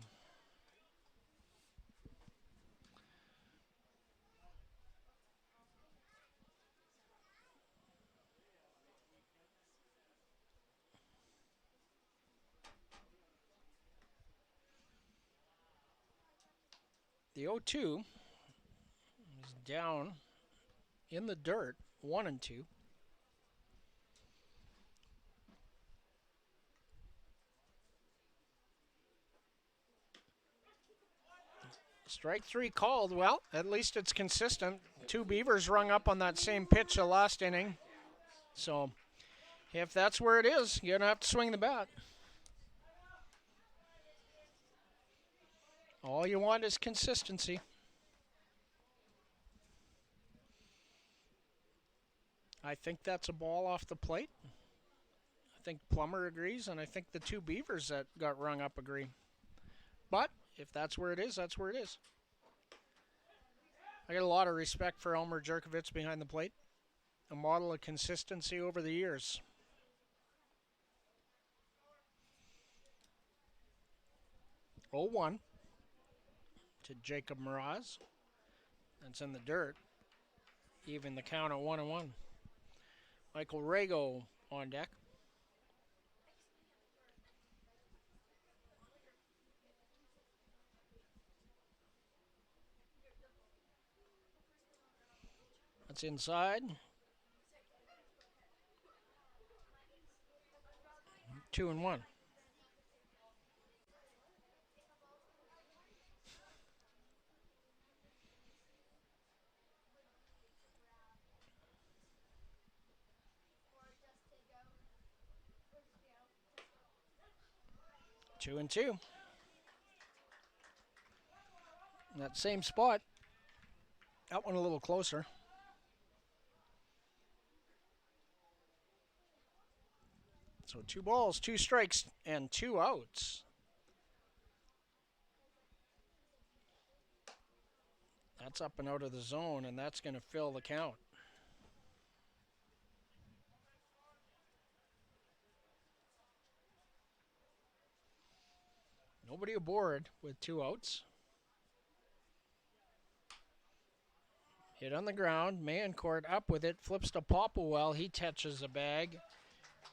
The 0-2 is down in the dirt, 1-2. Strike 3 called. Well, at least it's consistent. 2 Beavers rung up on that same pitch the last inning. So if that's where it is, you're going to have to swing the bat. All you want is consistency. I think that's a ball off the plate. I think Plummer agrees, and I think the 2 Beavers that got rung up agree. But if that's where it is, that's where it is. I got a lot of respect for Elmer Jerkovich behind the plate. A model of consistency over the years. Oh, 1 to Jacob Mraz. That's in the dirt. Even the count at 1-1. Michael Rago on deck. That's inside. 2-1. Two and two. In that same spot. That one a little closer. So 2 balls, 2 strikes, and 2 outs. That's up and out of the zone, and that's going to fill the count. Nobody aboard with 2 outs. Hit on the ground. Mayencourt up with it. Flips to Popplewell. He touches the bag.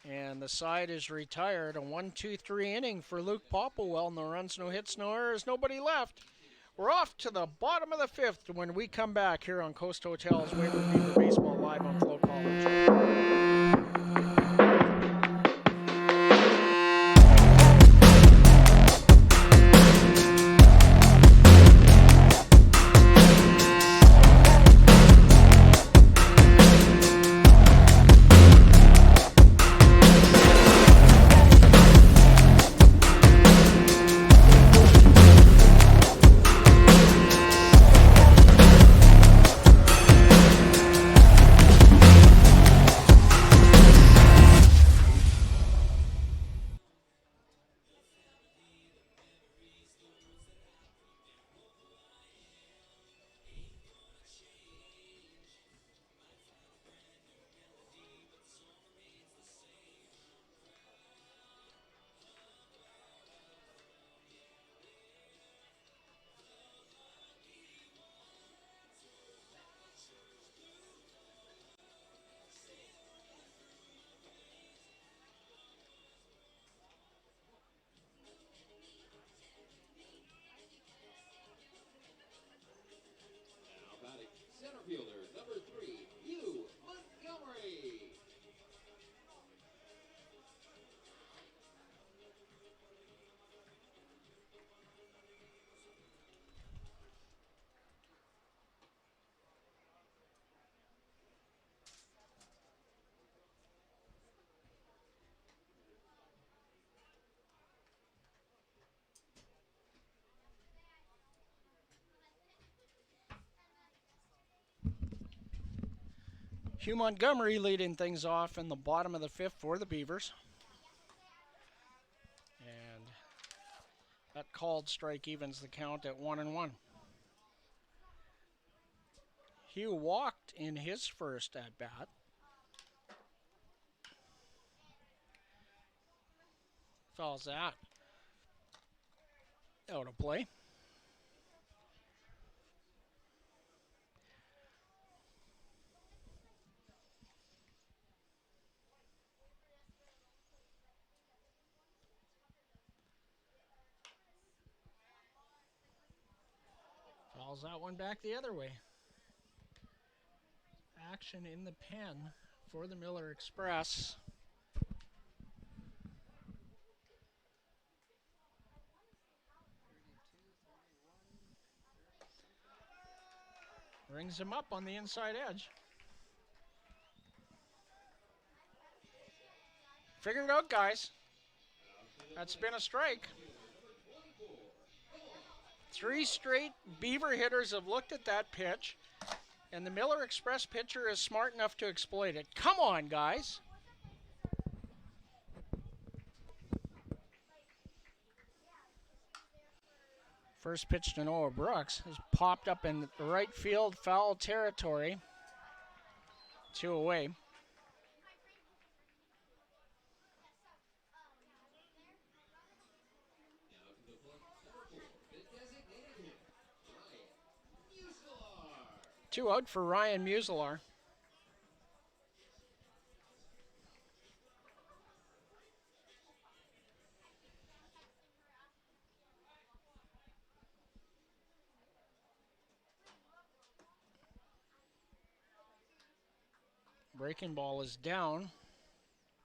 And the side is retired. A 1-2-3 inning for Luke Popplewell. No runs, no hits, no errors. Nobody left. We're off to the bottom of the 5th when we come back here on Coast Hotel's Weyburn Beaver Baseball live on FloCollege. Now batting center fielder, number 3, Hugh Montgomery. Hugh Montgomery leading things off in the bottom of the 5th for the Beavers. And that called strike evens the count at 1-1. Hugh walked in his first at bat. Fouls that out of play. Fouls that one back the other way. Action in the pen for the Miller Express. Brings him up on the inside edge. Figure it out, guys. That's been a strike. 3 straight Beaver hitters have looked at that pitch, and the Miller Express pitcher is smart enough to exploit it. Come on, guys. First pitch to Noah Brooks has popped up in the right field foul territory. 2 away. Two out for Ryan Muselar. Breaking ball is down.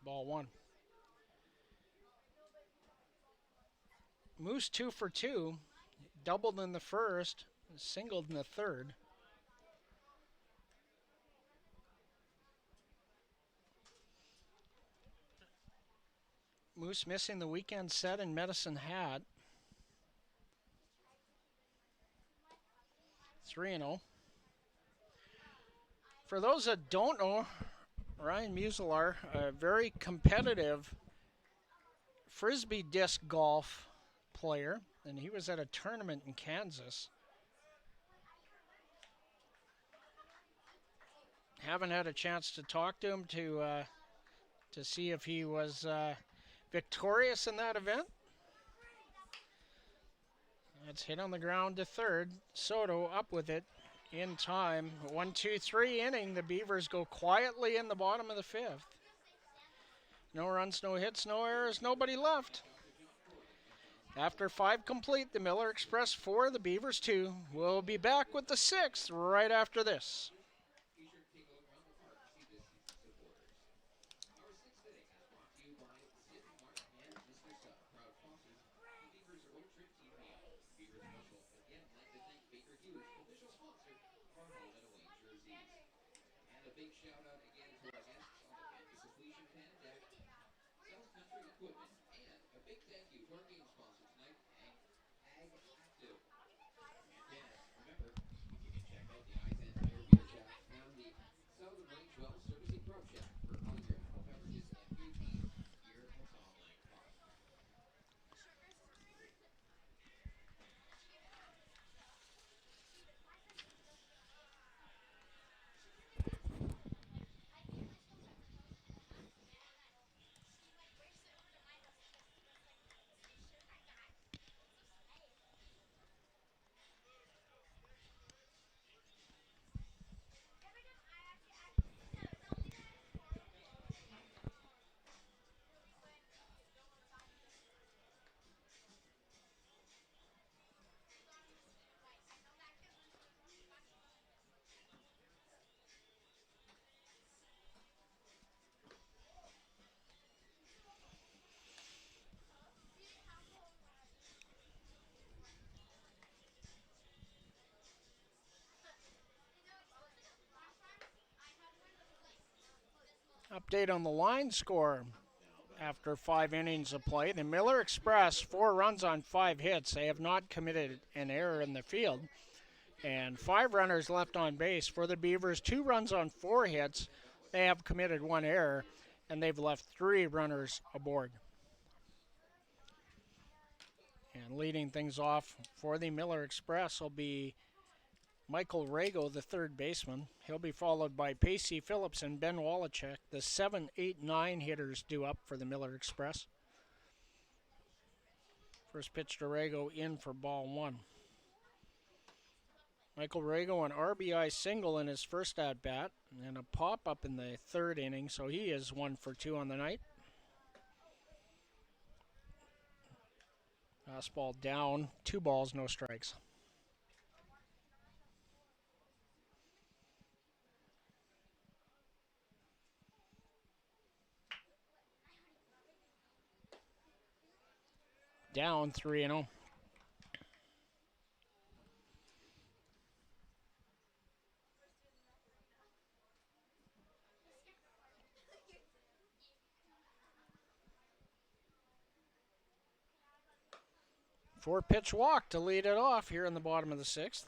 Ball 1. Moose 2 for 2. Doubled in the first, singled in the third. Moose missing the weekend set in Medicine Hat. 3-0. For those that don't know, Ryan Muselar, a very competitive Frisbee disc golf player, and he was at a tournament in Kansas. Haven't had a chance to talk to him to see if he was victorious in that event. That's hit on the ground to third. Soto up with it in time. 1-2-3 inning. The Beavers go quietly in the bottom of the 5th. No runs, no hits, no errors, nobody left. After 5 complete, the Miller Express 4, the Beavers 2. We'll be back with the 6th right after this. Big shout out again to our guests on the campus of Legion Pen Deck, South Country Equipment, and a big thank you to our game sponsor tonight, Ag Active. And yes, remember, you can check out the Eyes and Tire Beer Shack and the Southern Range Well Servicing Pro Shack for all your adult beverages and food needs here at Tom Lake Park. Update on the line score after 5 innings of play. The Miller Express, 4 runs on 5 hits. They have not committed an error in the field. And 5 runners left on base. For the Beavers, 2 runs on 4 hits. They have committed 1 error, and they've left 3 runners aboard. And leading things off for the Miller Express will be Michael Rago, the third baseman. He'll be followed by Pacey Phillips and Ben Wallachek, the 7, 8, 9 hitters due up for the Miller Express. First pitch to Rago in for ball 1. Michael Rago, an RBI single in his first at-bat, and a pop-up in the 3rd inning, so he is 1 for 2 on the night. Fastball down, 2 balls, no strikes. Down 3-0. Four-pitch walk to lead it off here in the bottom of the 6th.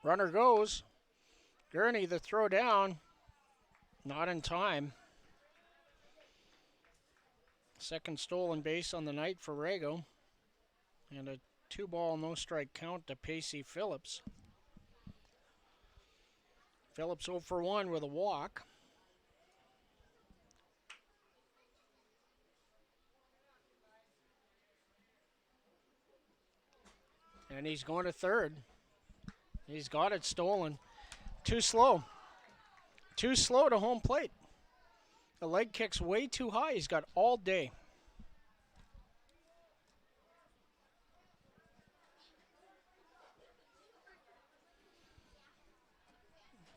Runner goes. Gurney, the throw down. Not in time. Second stolen base on the night for Rago. And a 2-ball, no-strike count to Pacey Phillips. Phillips 0 for 1 with a walk. And he's going to third. He's got it stolen. Too slow. Too slow to home plate. The leg kick's way too high. He's got all day.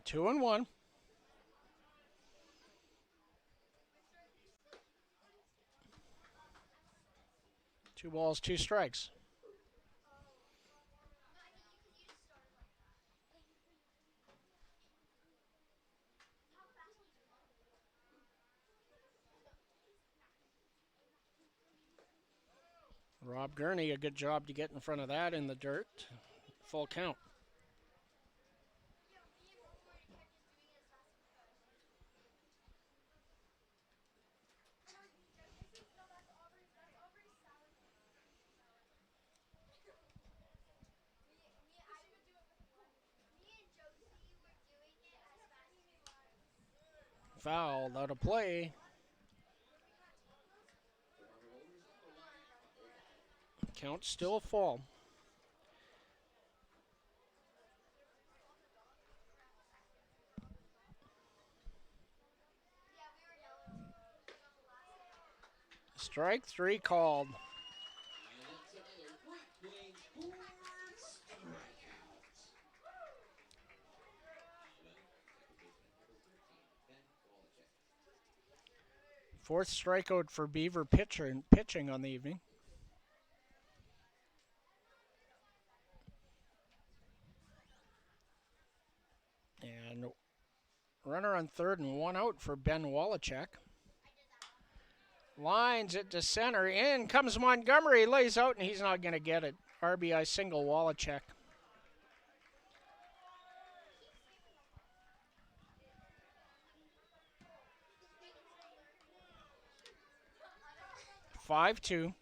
Two and one. Two balls, two strikes. Rob Gurney, a good job to get in front of that in the dirt. Full count. Fouled out of play. Count still full. Strike three called. Fourth strikeout for Beaver pitching on the evening. And runner on third and one out for Ben Wallachek. Lines it to center. In comes Montgomery. Lays out, and he's not going to get it. RBI single Wallachek. Five two.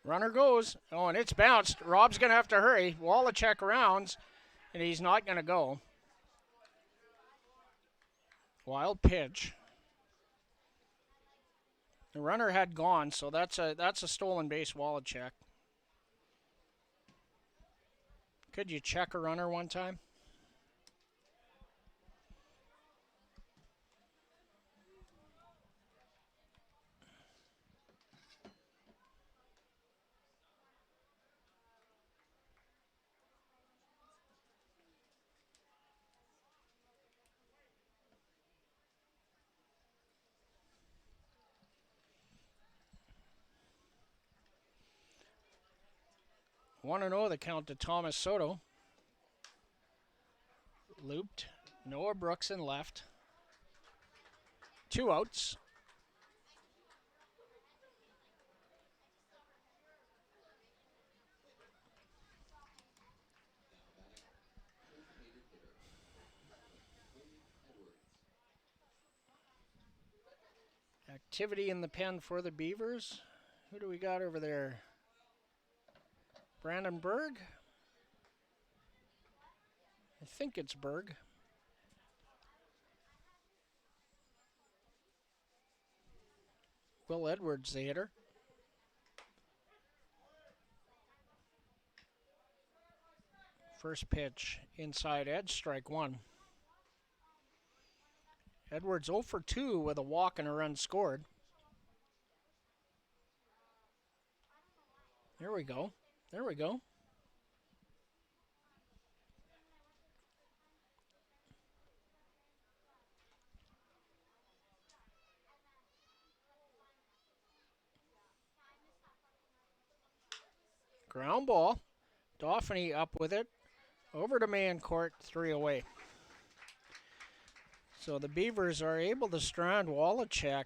Runner goes. Oh, and it's bounced. Rob's going to have to hurry. Wallachek rounds, and he's not going to go. Wild pitch. The runner had gone, so that's a stolen base, Wallachek. Could you check a runner one time? One and 0 the count to Thomas Soto. Looped. Noah Brooks in left. Two outs. Activity in the pen for the Beavers. Who do we got over there? Brandon Berg? I think it's Berg. Will Edwards, the hitter. First pitch, inside edge, strike one. Edwards 0 for 2 with a walk and a run scored. There we go. There we go. Ground ball. Dauphiny up with it. Over to man court, 3 away. So the Beavers are able to strand Wallachek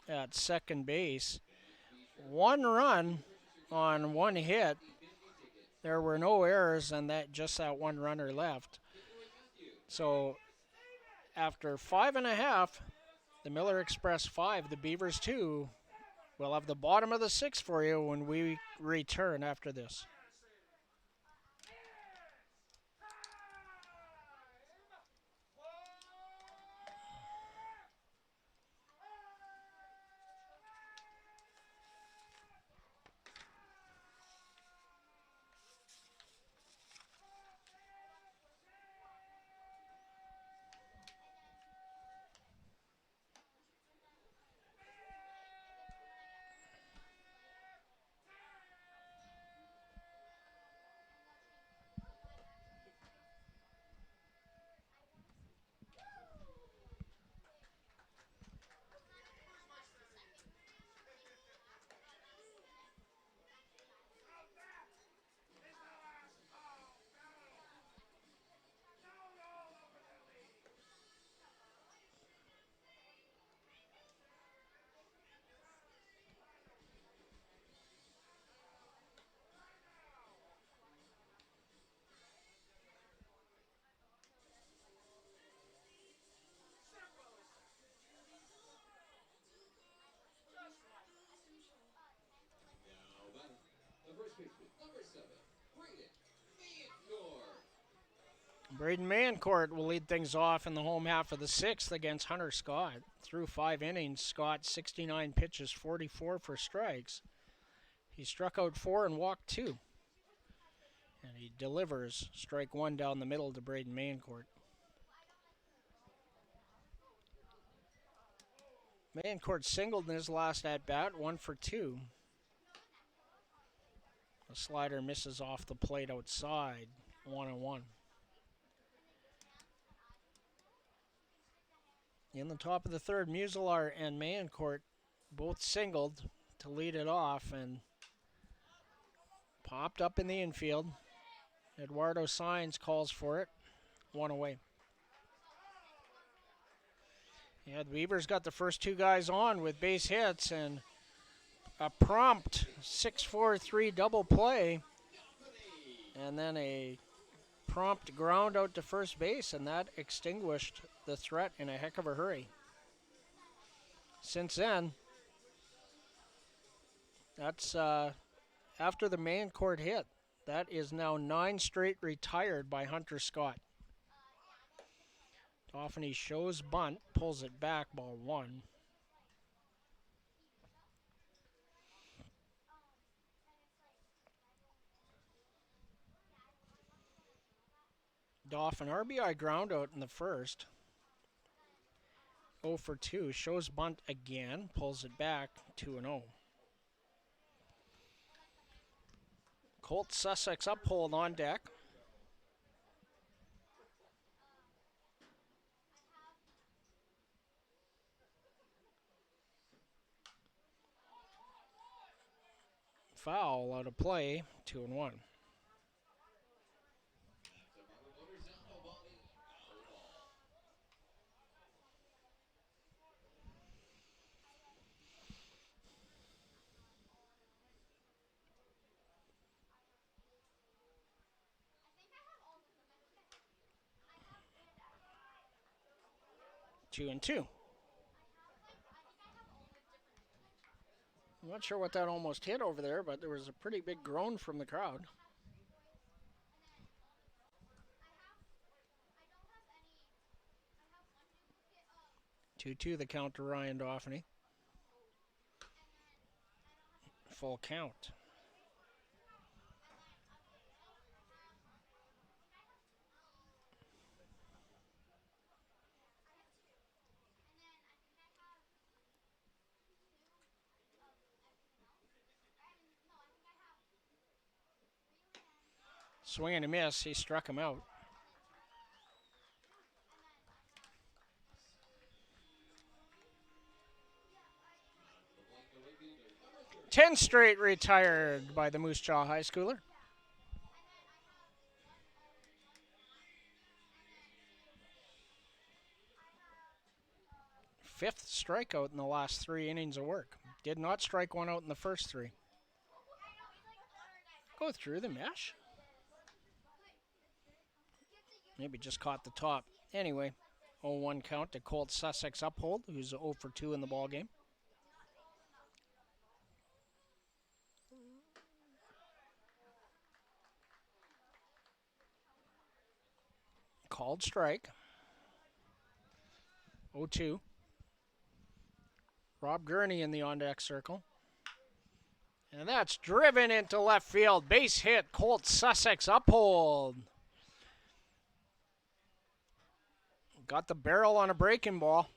at second base. 1 run on 1 hit. There were no errors, and just that 1 runner left. So after 5.5, the Miller Express 5, the Beavers 2. We'll have the bottom of the 6th for you when we return after this. Braden Mancourt will lead things off in the home half of the 6th against Hunter Scott. Through 5 innings, Scott 69 pitches, 44 for strikes. He struck out 4 and walked 2. And he delivers strike 1 down the middle to Braden Mancourt. Mancourt singled in his last at-bat, 1 for 2. The slider misses off the plate outside, 1-1. In the top of the 3rd, Muselar and Mancourt both singled to lead it off and popped up in the infield. Eduardo Saenz calls for it, 1 away. Yeah, the Beavers got the first 2 guys on with base hits and a prompt 6-4-3 double play, and then a prompt ground out to first base, and that extinguished the threat in a heck of a hurry. Since then, that's after the Mancourt hit. That is now 9 straight retired by Hunter Scott. Dauphiney shows bunt, pulls it back, ball 1. Dauphin RBI ground out in the 1st. 0 for 2, shows bunt again, pulls it back, 2-0. Colt Sussex uphold on deck. Foul out of play, 2-1. 2-2. I'm not sure what that almost hit over there, but there was a pretty big groan from the crowd. 2-2 the count to Ryan Dauphiney. Full count. Swing and a miss, he struck him out. Ten straight retired by the Moose Jaw High Schooler. fifth strikeout in the last 3 innings of work. Did not strike one out in the first 3. Go through the mesh. Maybe just caught the top. Anyway, 0-1 count to Colt Sussex Uphold, who's 0 for 2 in the ballgame. Called strike. 0-2. Rob Gurney in the on-deck circle. And that's driven into left field. Base hit, Colt Sussex Uphold. Got the barrel on a breaking ball.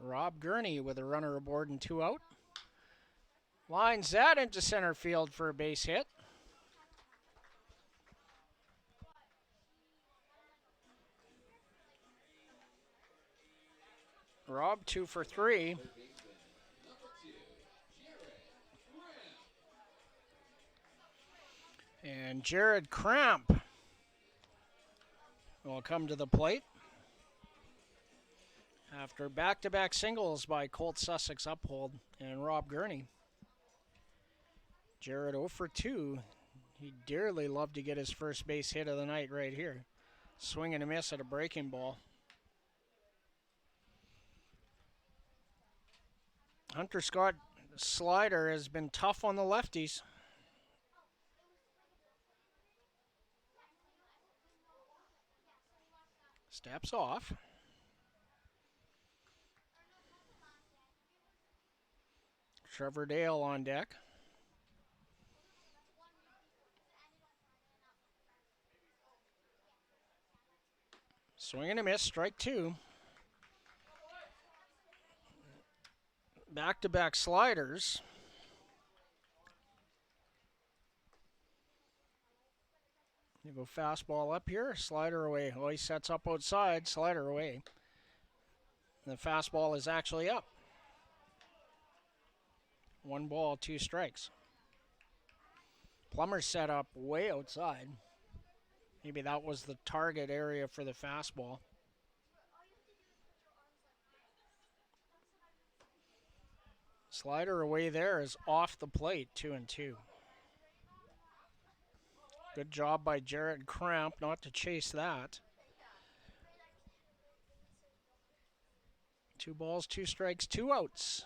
Rob Gurney with a runner aboard and 2 out. Lines that into center field for a base hit. Rob 2 for 3. And Jared Cramp will come to the plate after back-to-back singles by Colt Sussex Uphold and Rob Gurney. Jared 0 for 2. He'd dearly love to get his first base hit of the night right here. Swing and a miss at a breaking ball. Hunter Scott slider has been tough on the lefties. Steps off. Trevor Dale on deck. Swing and a miss, strike 2. Back-to-back sliders. You go fastball up here, slider away. Oh, he sets up outside, slider away. The fastball is actually up. 1 ball, 2 strikes. Plummer set up way outside. Maybe that was the target area for the fastball. Slider away there is off the plate, 2-2. Good job by Jared Cramp not to chase that. 2 balls, 2 strikes, 2 outs.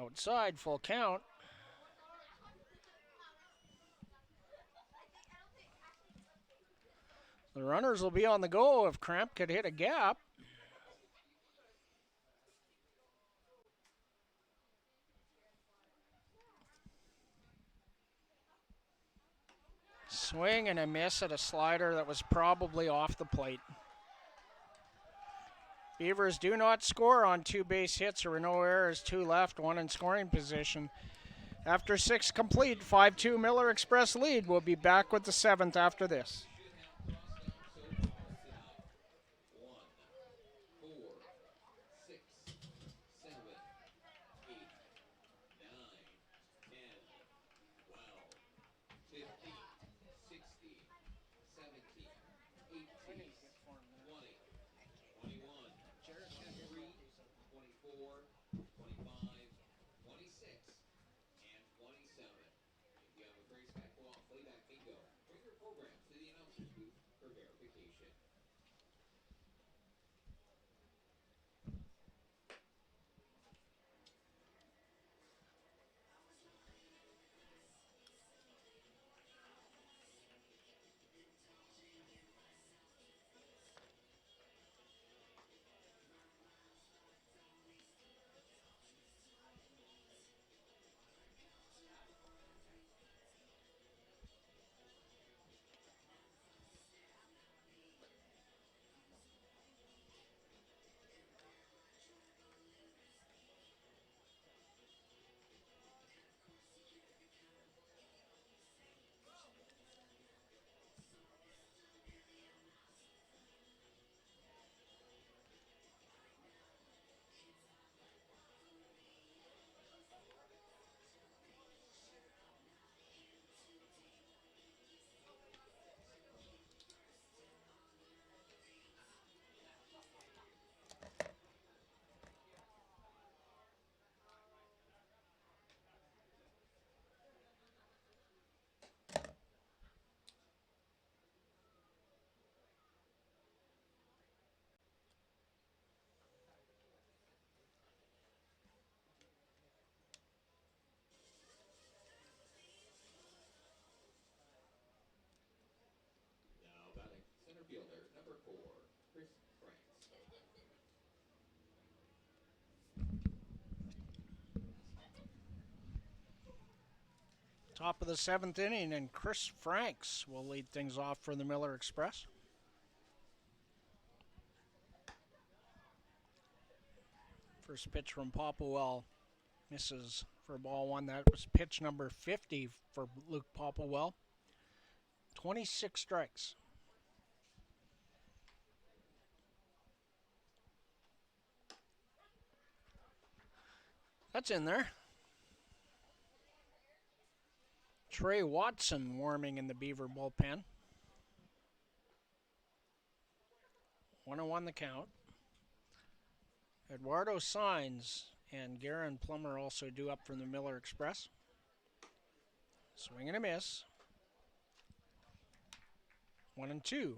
Outside, full count. The runners will be on the go if Cramp could hit a gap. Swing and a miss at a slider that was probably off the plate. Beavers do not score on 2 base hits. There were no errors, 2 left, 1 in scoring position. After 6 complete, 5-2 Miller Express lead. We'll be back with the 7th after this. Top of the 7th inning, and Chris Franks will lead things off for the Miller Express. First pitch from Popplewell misses for ball one. That was pitch number 50 for Luke Popplewell. 26 strikes. That's in there. Trey Watson warming in the Beaver bullpen. 1-1 the count. Eduardo Saenz and Garen Plummer also due up from the Miller Express. Swing and a miss. 1-2.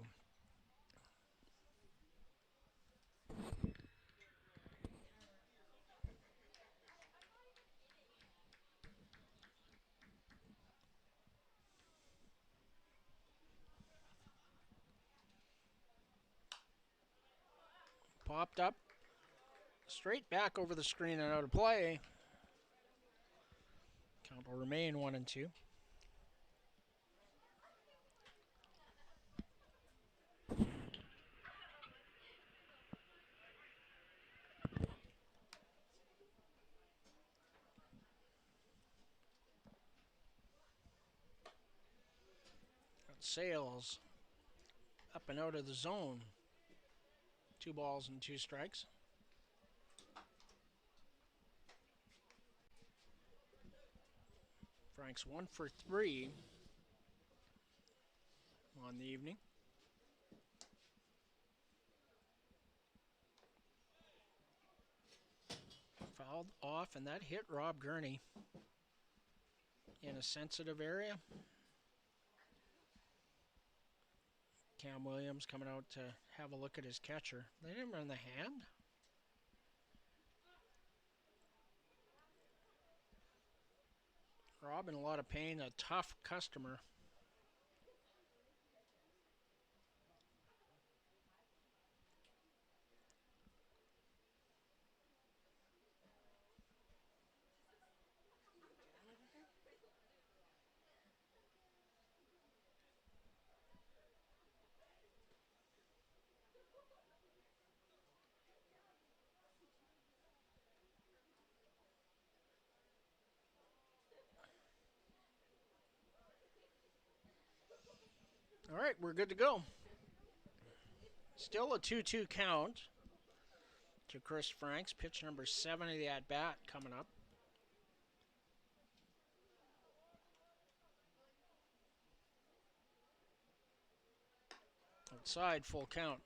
Popped up. Straight back over the screen and out of play. Count will remain 1-2. Sales up and out of the zone. 2 balls and 2 strikes. Frank's 1 for 3 on the evening. Fouled off, and that hit Rob Gurney in a sensitive area. Cam Williams coming out to have a look at his catcher. They didn't run the hand. Rob in a lot of pain, a tough customer. All right, we're good to go. Still a 2-2 count to Chris Franks. Pitch number 7 of the at-bat coming up. Outside, full count.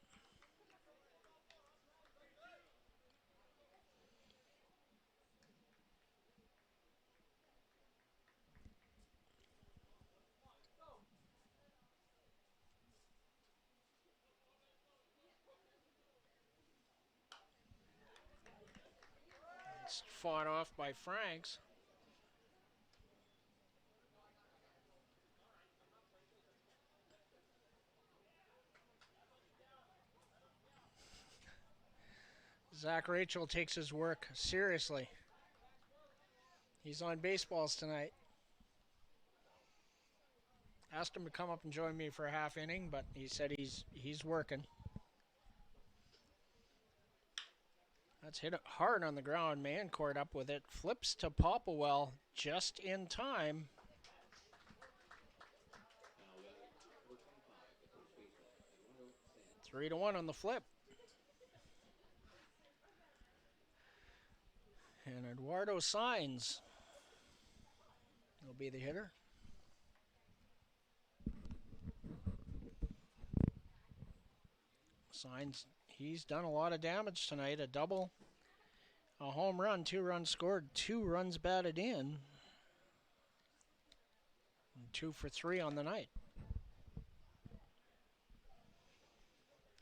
It's fought off by Franks. Zach Rachel takes his work seriously. He's on baseballs tonight. Asked him to come up and join me for a half inning, but he said he's working. That's hit it hard on the ground. Mancourt up with it. Flips to Popplewell just in time. 3-1 on the flip. And Eduardo Saenz will be the hitter. Saenz, he's done a lot of damage tonight. A double, a home run, 2 runs scored, 2 runs batted in. And 2 for 3 on the night.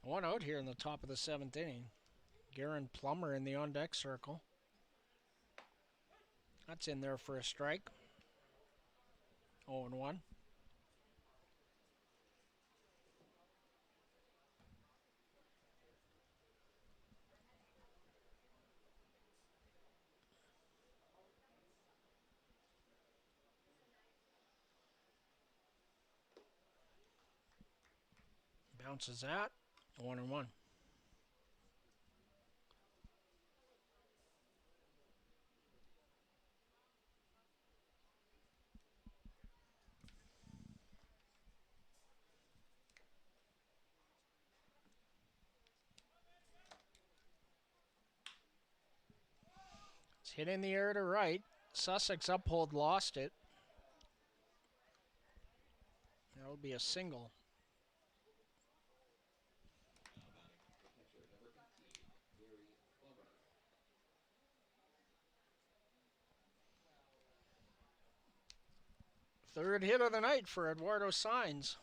1 out here in the top of the 7th inning. Garen Plummer in the on-deck circle. That's in there for a strike. 0-1. Bounces that. 1-1. It's hit in the air to right. Sussex uphold lost it. That'll be a single. Third hit of the night for Eduardo Sainz.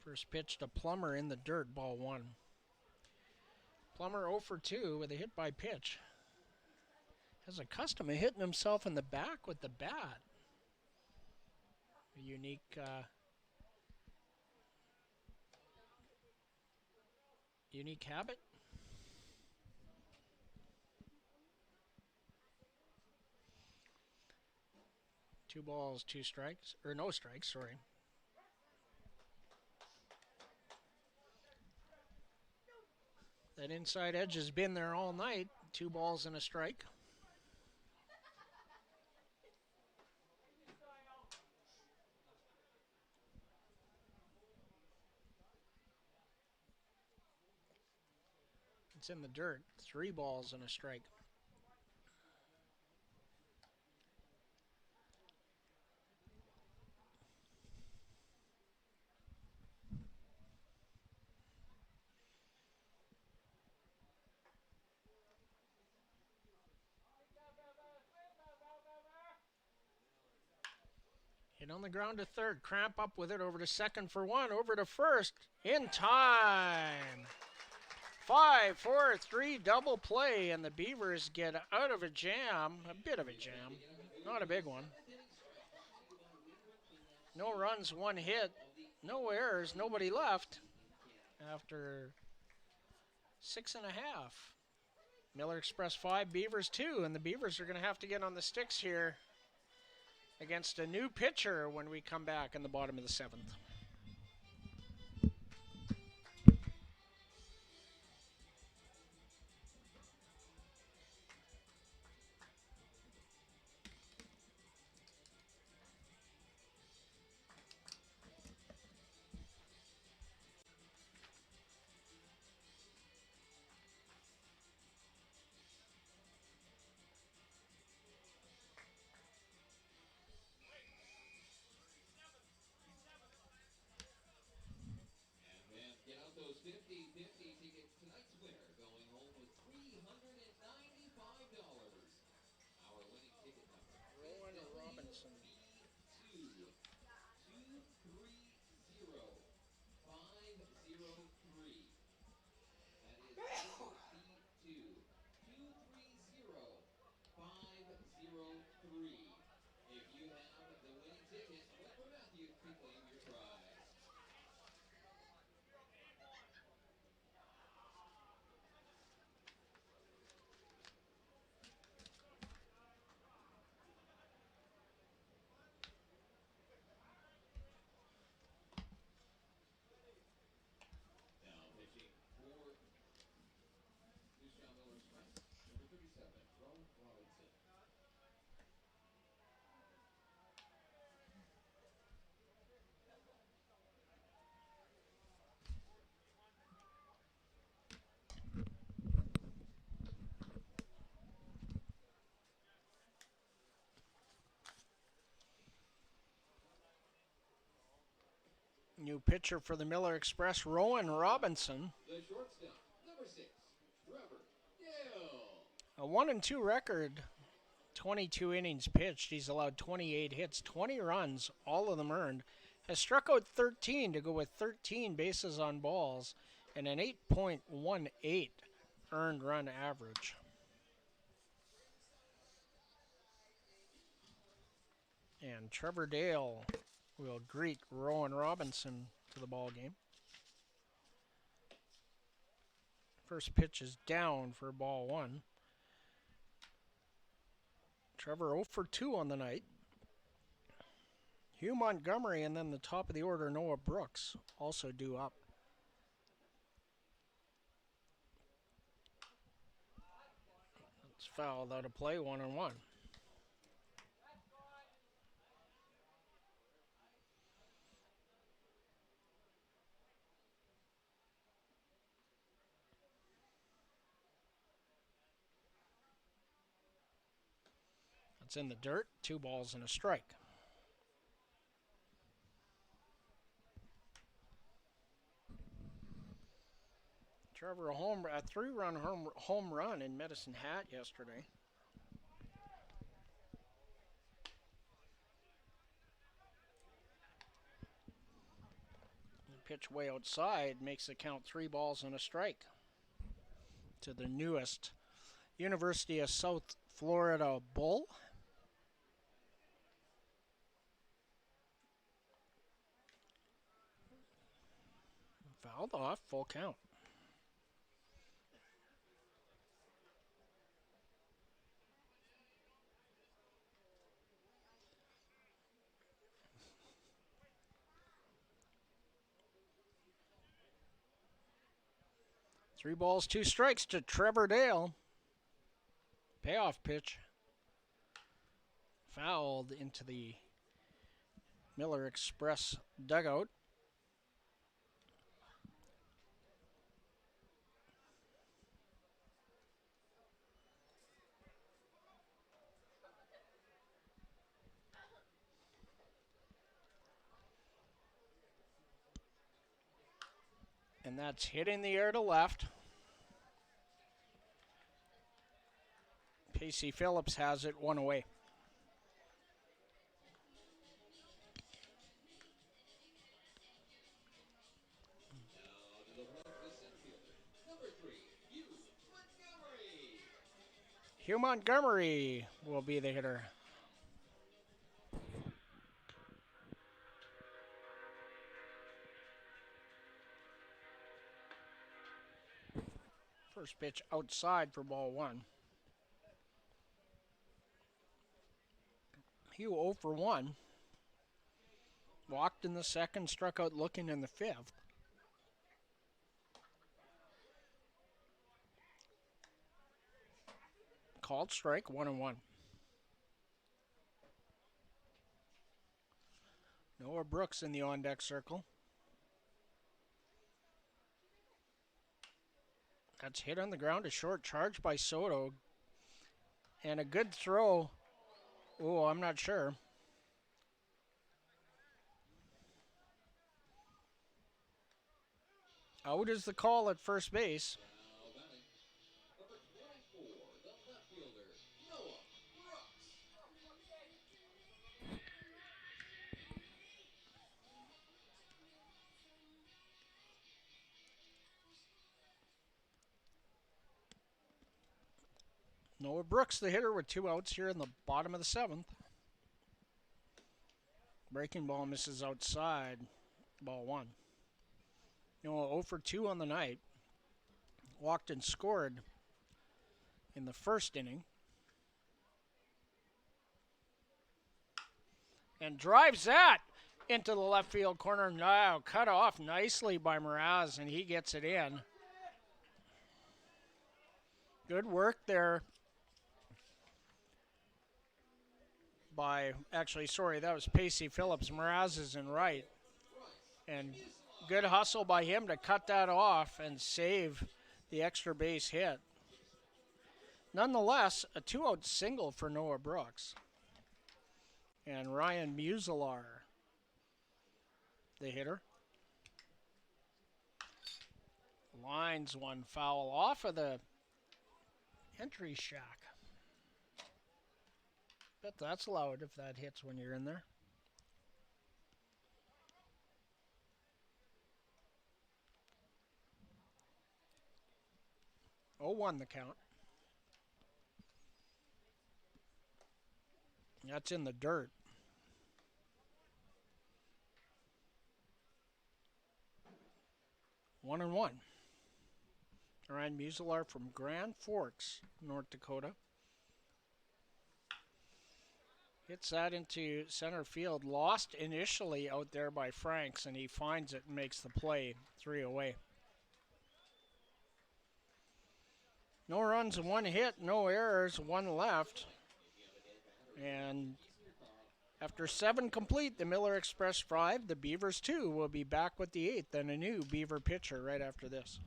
First pitch to Plummer in the dirt, ball 1. Plummer 0 for 2 with a hit by pitch. Has a custom of hitting himself in the back with the bat. A unique habit. Two balls, two strikes, or no strikes, sorry. That inside edge has been there all night. 2 balls and a strike. It's in the dirt. 3 balls and a strike. Hit on the ground to third. Cramp up with it over to second for 1. Over to first. In time. 5-4-3 double play, and the Beavers get out of a jam. A bit of a jam. Not a big one. No runs, 1 hit. No errors, nobody left after 6.5. Miller Express 5, Beavers 2, and the Beavers are going to have to get on the sticks here against a new pitcher when we come back in the bottom of the 7th. New pitcher for the Miller Express, Rowan Robinson. The shortstop, number 6, Trevor Gale. A 1-2 record, 22 innings pitched. He's allowed 28 hits, 20 runs, all of them earned. Has struck out 13 to go with 13 bases on balls and an 8.18 earned run average. And Trevor Dale will greet Rowan Robinson to the ball game. First pitch is down for ball 1. Trevor 0 for 2 on the night. Hugh Montgomery and then the top of the order, Noah Brooks, also due up. It's fouled out of play, 1-1. It's in the dirt, 2 balls and a strike. Trevor, a 3-run home run in Medicine Hat yesterday. The pitch way outside makes the count 3 balls and a strike to the newest University of South Florida Bull. Fouled off, full count. Three balls, 2 strikes to Trevor Dale. Payoff pitch. Fouled into the Miller Express dugout. And that's hitting the air to left. Pacey Phillips has it 1 away. Hugh Montgomery will be the hitter. First pitch outside for ball 1. Hugh 0 for 1. Walked in the second, struck out looking in the 5th. Called strike, 1-1. Noah Brooks in the on-deck circle. That's hit on the ground, a short charge by Soto. And a good throw. Oh, I'm not sure. Out is the call at first base. Noah Brooks, the hitter, with 2 outs here in the bottom of the 7th. Breaking ball misses outside, ball 1. Noah 0 for 2 on the night. Walked and scored in the first inning. And drives that into the left field corner. Now cut off nicely by Mraz, and he gets it in. Good work there. That was Pacey Phillips. Mraz is in right. And good hustle by him to cut that off and save the extra base hit. Nonetheless, a 2-out single for Noah Brooks. And Ryan Muselar, the hitter. Lines one foul off of the entry shack. Bet that's loud if that hits when you're in there. 0-1 the count. That's in the dirt. 1-1. Ryan Muselar from Grand Forks, North Dakota. Hits that into center field. Lost initially out there by Franks, and he finds it and makes the play. 3 away. No runs and 1 hit, no errors, 1 left. And after 7 complete, the Miller Express 5, the Beavers 2 will be back with the 8th and a new Beaver pitcher right after this.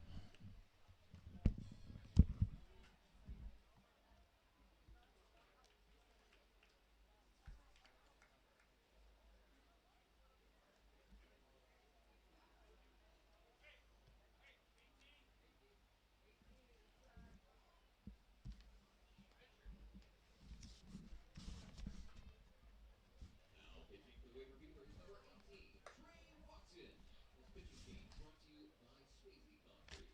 Now pitching for the Weyburn Beavers, number 18, Trey Watson. This pitching change brought to you by Swayze Concrete.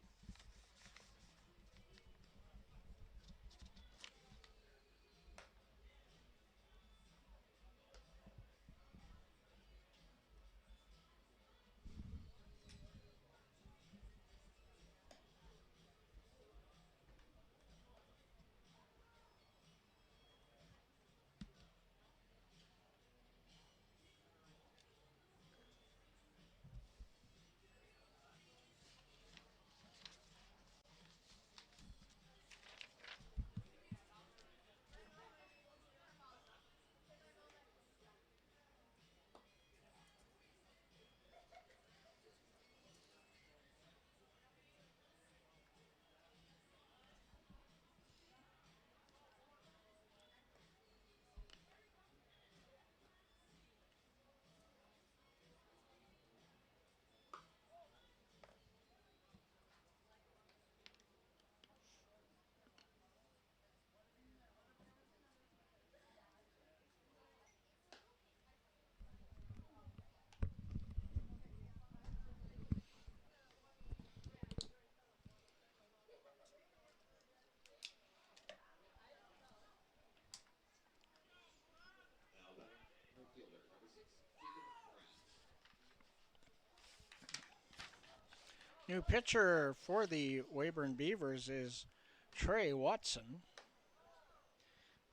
Now batting, right fielder, number 6, Jacob Brown. New pitcher for the Weyburn Beavers is Trey Watson.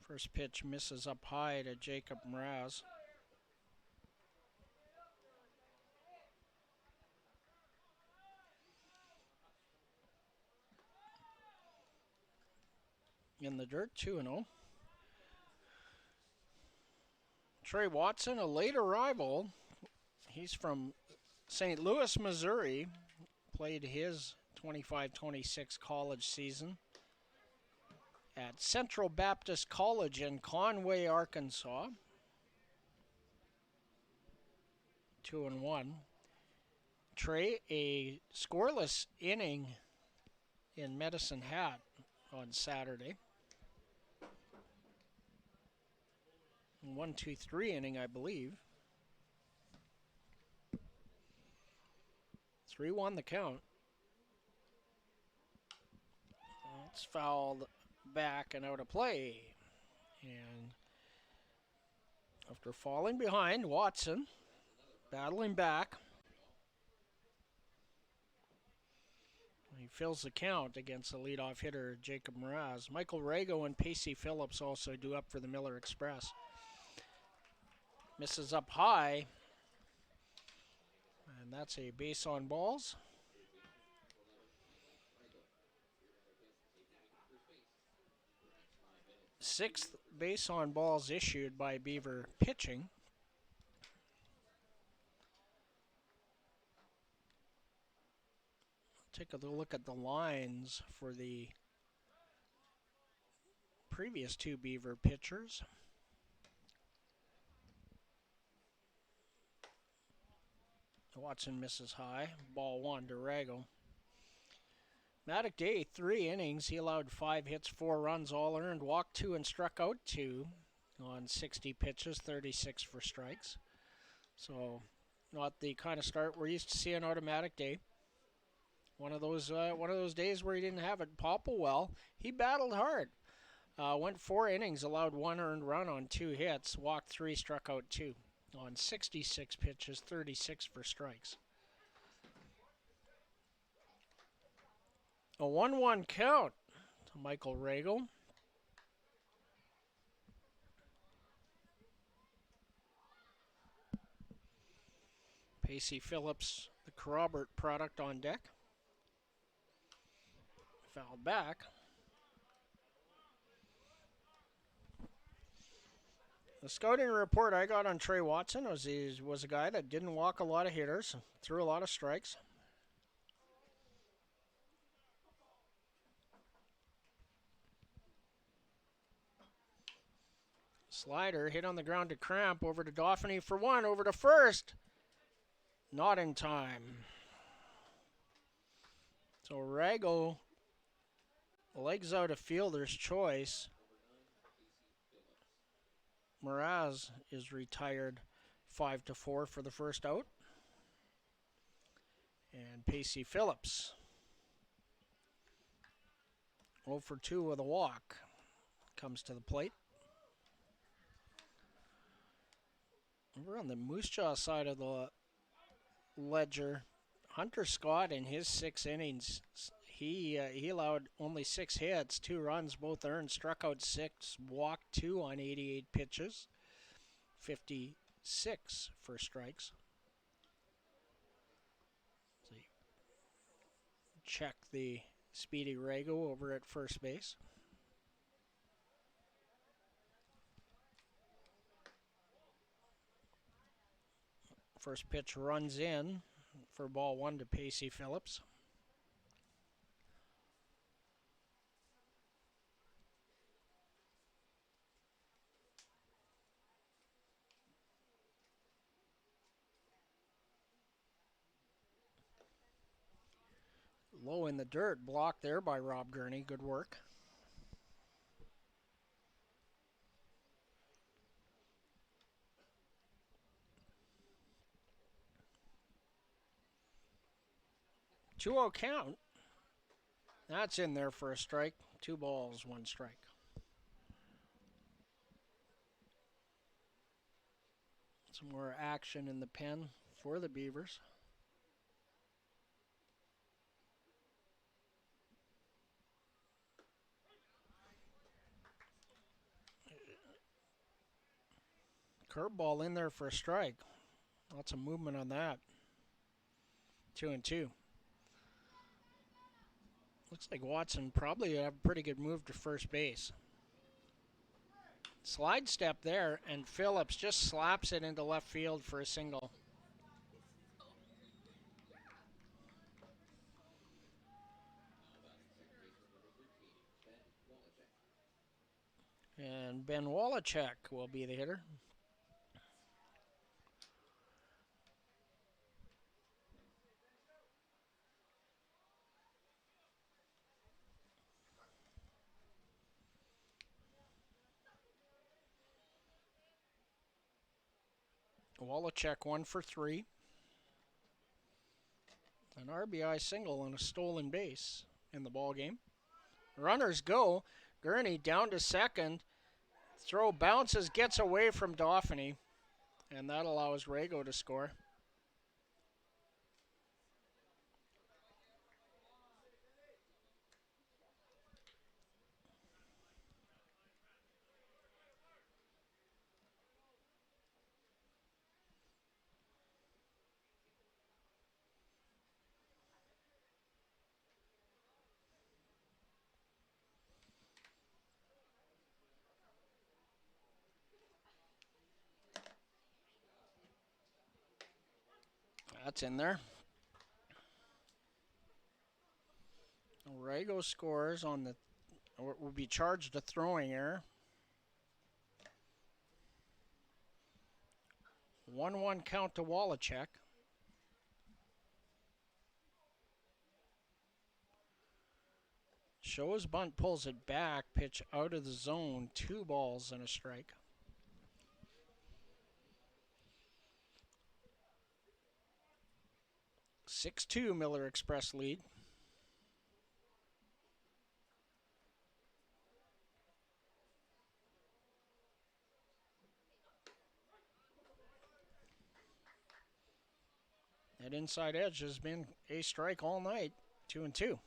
First pitch misses up high to Jacob Mraz. In the dirt, 2-0. Trey Watson, a late arrival. He's from St. Louis, Missouri. Played his 25-26 college season at Central Baptist College in Conway, Arkansas. 2-1. Trey, a scoreless inning in Medicine Hat on Saturday. 1-2-3 inning, I believe. 3-1 the count. It's fouled back and out of play. And after falling behind, Watson battling back. He fills the count against the leadoff hitter, Jacob Mraz. Michael Rago and Pacey Phillips also due up for the Miller Express. Misses up high. And that's a base on balls. 6th base on balls issued by Beaver pitching. Take a look at the lines for the previous 2 Beaver pitchers. Watson misses high. Ball 1 to Rago. Maddock Day, 3 innings. He allowed 5 hits, 4 runs, all earned. Walked 2 and struck out 2 on 60 pitches, 36 for strikes. So not the kind of start we're used to seeing out of Maddock Day. One of those days where he didn't have it popple well. He battled hard. Went 4 innings, allowed 1 earned run on 2 hits, walked 3, struck out 2 on 66 pitches, 36 for strikes. A 1-1 count to Michael Rago. Pacey Phillips, the Robert product on deck. Fouled back. The scouting report I got on Trey Watson was he was a guy that didn't walk a lot of hitters, threw a lot of strikes. Slider hit on the ground to Cramp, over to Dauphiny for one, over to first. Not in time. So Rago legs out a fielder's choice. Mraz is retired 5-4 for the first out. And Pacey Phillips 0 for 2 with a walk comes to the plate. Over on the Moose Jaw side of the ledger, Hunter Scott in his 6 innings, he allowed only 6 hits, 2 runs, both earned, struck out 6, walked 2 on 88 pitches, 56 for strikes. So check the Speedy Rago over at first base. First pitch runs in for ball 1 to Pacey Phillips. Low in the dirt, blocked there by Rob Gurney. Good work. Two-0 count. That's in there for a strike. 2 balls, 1 strike. Some more action in the pen for the Beavers. Curveball in there for a strike. Lots of movement on that. 2-2. Looks like Watson probably have a pretty good move to first base. Slide step there, and Phillips just slaps it into left field for a single. And Ben Wallachek will be the hitter. Wallachek 1 for 3. An RBI single and a stolen base in the ball game. Runners go. Gurney down to second. Throw bounces, gets away from Dauphiny, and that allows Rago to score. That's in there. Rago scores on the, or will be charged a throwing error. 1-1 count to Wallachek. Shows bunt, pulls it back, pitch out of the zone, 2 balls and a strike. (6-2) Miller Express lead. That inside edge has been a strike all night. 2-2.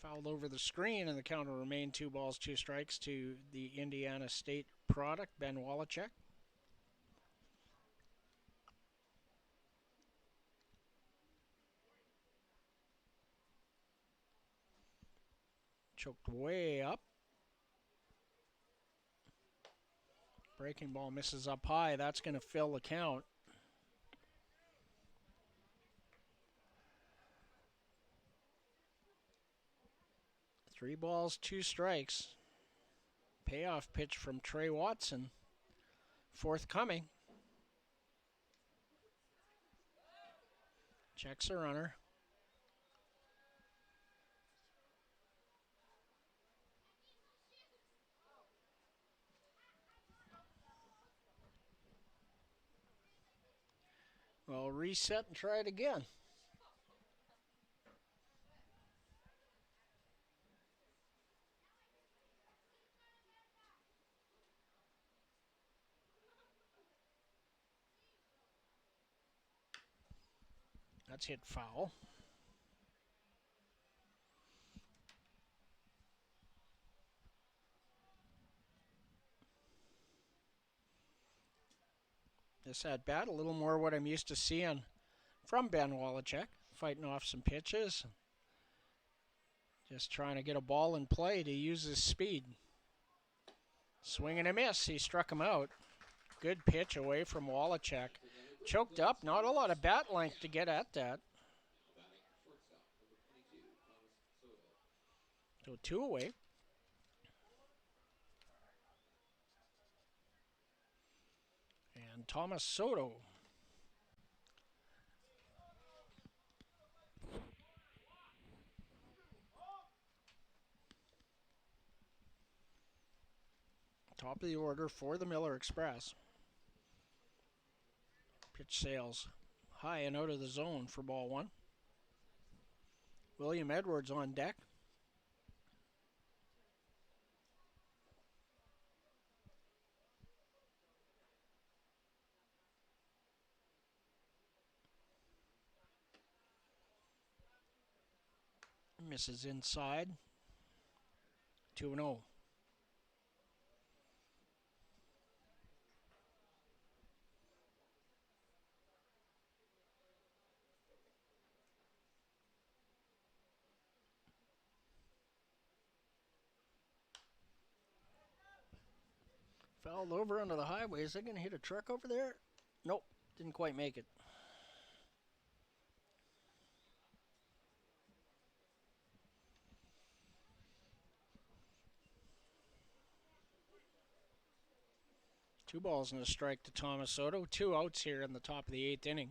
Fouled over the screen, and the counter remained 2 balls, 2 strikes to the Indiana State product, Ben Wallachek. Choked way up. Breaking ball misses up high. That's going to fill the count. Three balls, 2 strikes. Payoff pitch from Trey Watson. Forthcoming. Checks a runner. Well, reset and try it again. That's hit foul. This at bat, a little more what I'm used to seeing from Ben Wallachek, fighting off some pitches. Just trying to get a ball in play to use his speed. Swing and a miss. He struck him out. Good pitch away from Wallachek. Choked up. Not a lot of bat length to get at that. So 2 away. And Thomas Soto. Top of the order for the Miller Express. Pitch sails high and out of the zone for ball 1. William Edwards on deck. Misses inside. 2-0. Fouled over onto the highway. Is that going to hit a truck over there? Nope, didn't quite make it. Two balls and a strike to Thomas Soto. 2 outs here in the top of the 8th inning.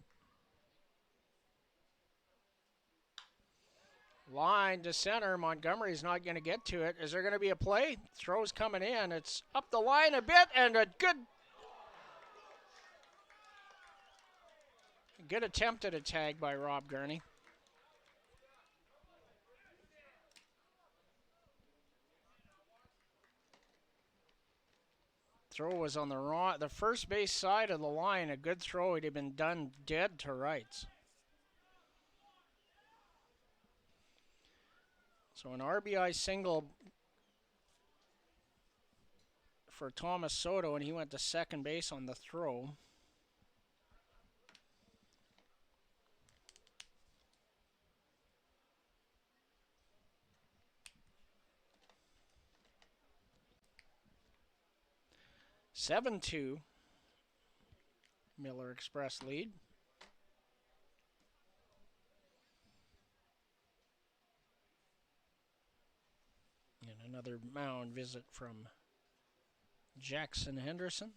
Line to center. Montgomery's not going to get to it. Is there going to be a play? Throw's coming in. It's up the line a bit and a good attempt at a tag by Rob Gurney. Throw was on the first base side of the line. A good throw. It had been done dead to rights. So an RBI single for Thomas Soto, and he went to second base on the throw. Seven 2. Miller Express lead. And another mound visit from Jackson Henderson.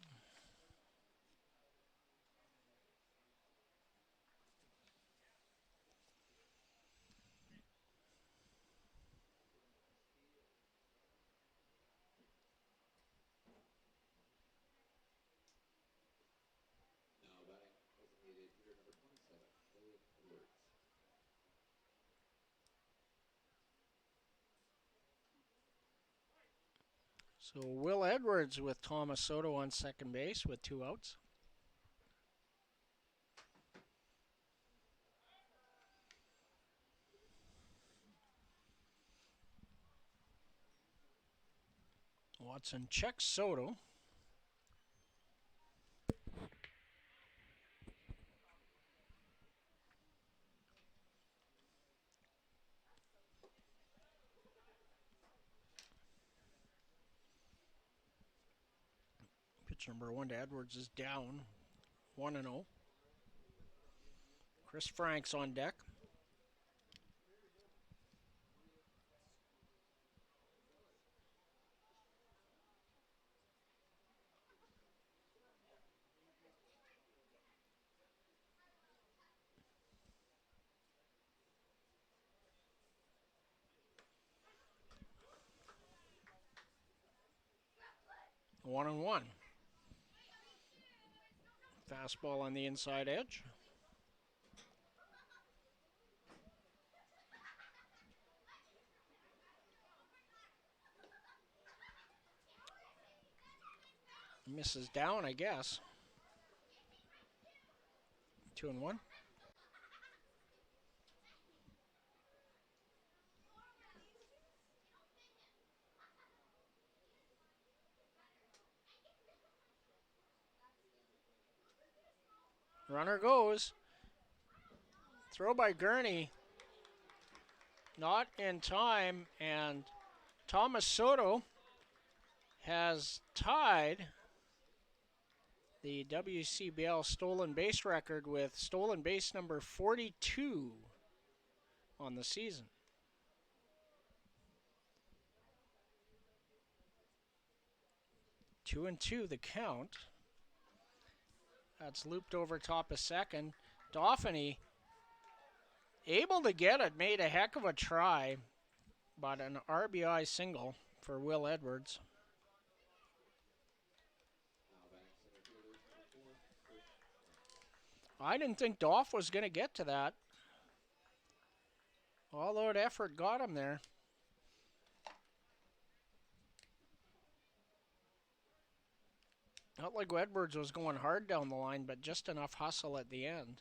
So Will Edwards with Thomas Soto on second base with 2 outs. Watson checks Soto. Pitch number 1 to Edwards is down. 1-0. Chris Franks on deck. One and one. Fastball on the inside edge. Misses down, I guess. 2-1. Runner goes. Throw by Gurney. Not in time, and Thomas Soto has tied the WCBL stolen base record with stolen base number 42 on the season. 2-2 the count. That's looped over top of second. Dauphiny able to get it, made a heck of a try, but an RBI single for Will Edwards. I didn't think Doff was going to get to that. All out effort got him there. Not like Edwards was going hard down the line, but just enough hustle at the end.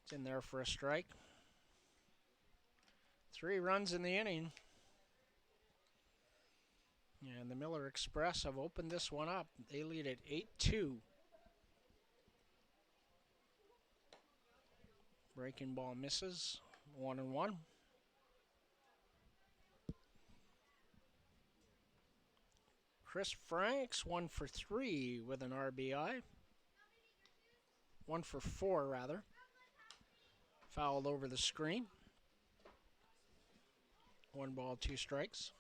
It's in there for a strike. 3 runs in the inning. And the Miller Express have opened this one up. They lead at 8-2. Breaking ball misses. 1-1. Chris Franks, 1 for 3 with an RBI. 1 for 4, rather. Fouled over the screen. 1 ball, 2 strikes.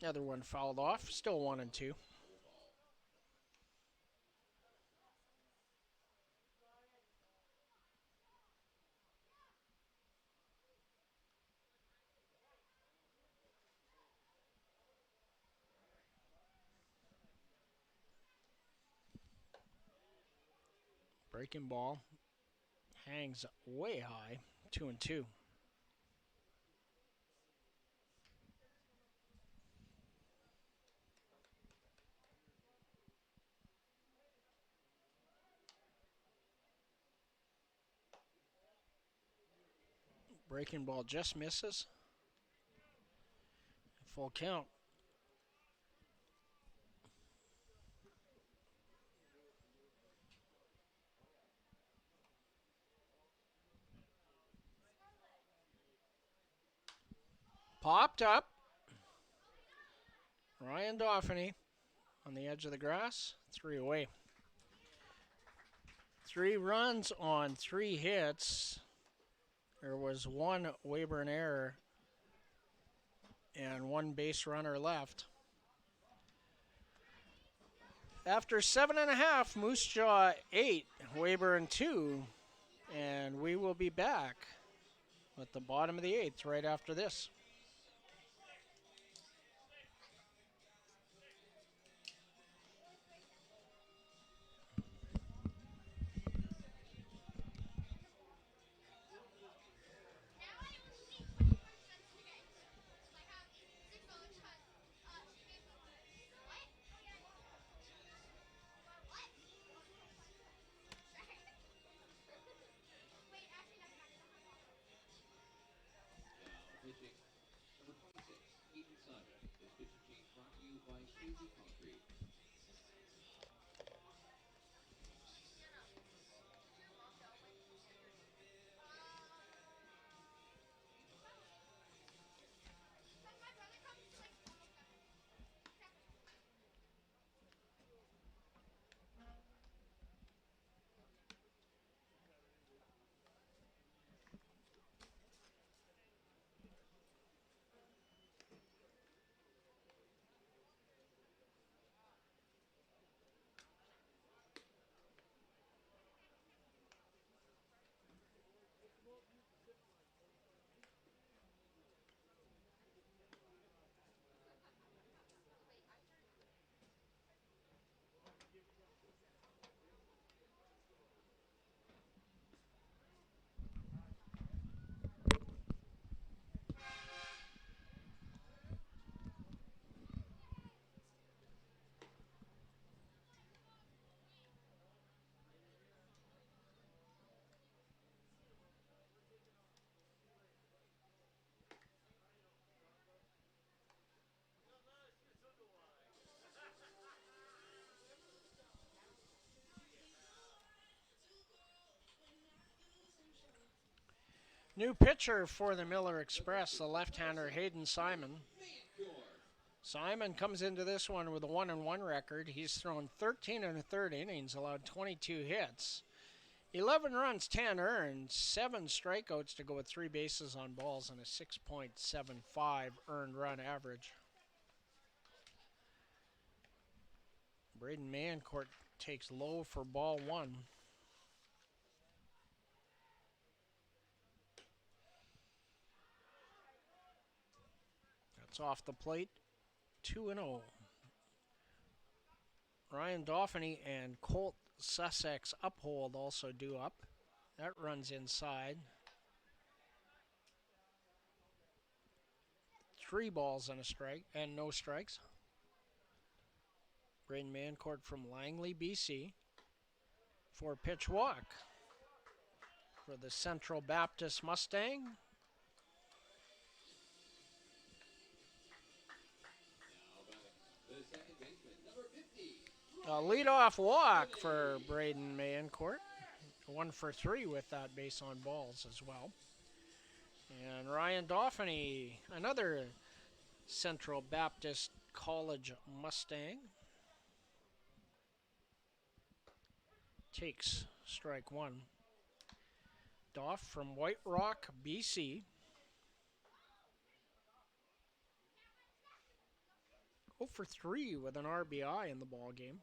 The other one fouled off. Still 1-2. Breaking ball hangs way high. 2-2. Breaking ball just misses. Full count. Popped up. Ryan Dauphiny on the edge of the grass. 3 away. 3 runs on 3 hits. There was 1 Weyburn error and 1 base runner left. After 7.5, Moose Jaw 8, Weyburn 2, and we will be back at the bottom of the 8th right after this. pitching change brought to you by Casey Concrete. New pitcher for the Miller Express, the left-hander Hayden Simon. Simon comes into this one with a 1-1 record. He's thrown 13 1/3 innings, allowed 22 hits, 11 runs, 10 earned, 7 strikeouts to go with 3 bases on balls and a 6.75 earned run average. Braden Mancourt takes low for ball 1. That's off the plate, 2-0. Ryan Dauphiny and Colt Sussex Uphold also due up. That runs inside. 3 balls and a strike, and no strikes. Braden Mancourt from Langley, BC. 4-pitch walk for the Central Baptist Mustang. The second baseman, number 50. A leadoff walk for Braden Mancourt. 1 for 3 with that base on balls as well. And Ryan Dauphiny, another Central Baptist College Mustang, takes strike 1. Doff from White Rock, BC. 0 for 3 with an RBI in the ball game.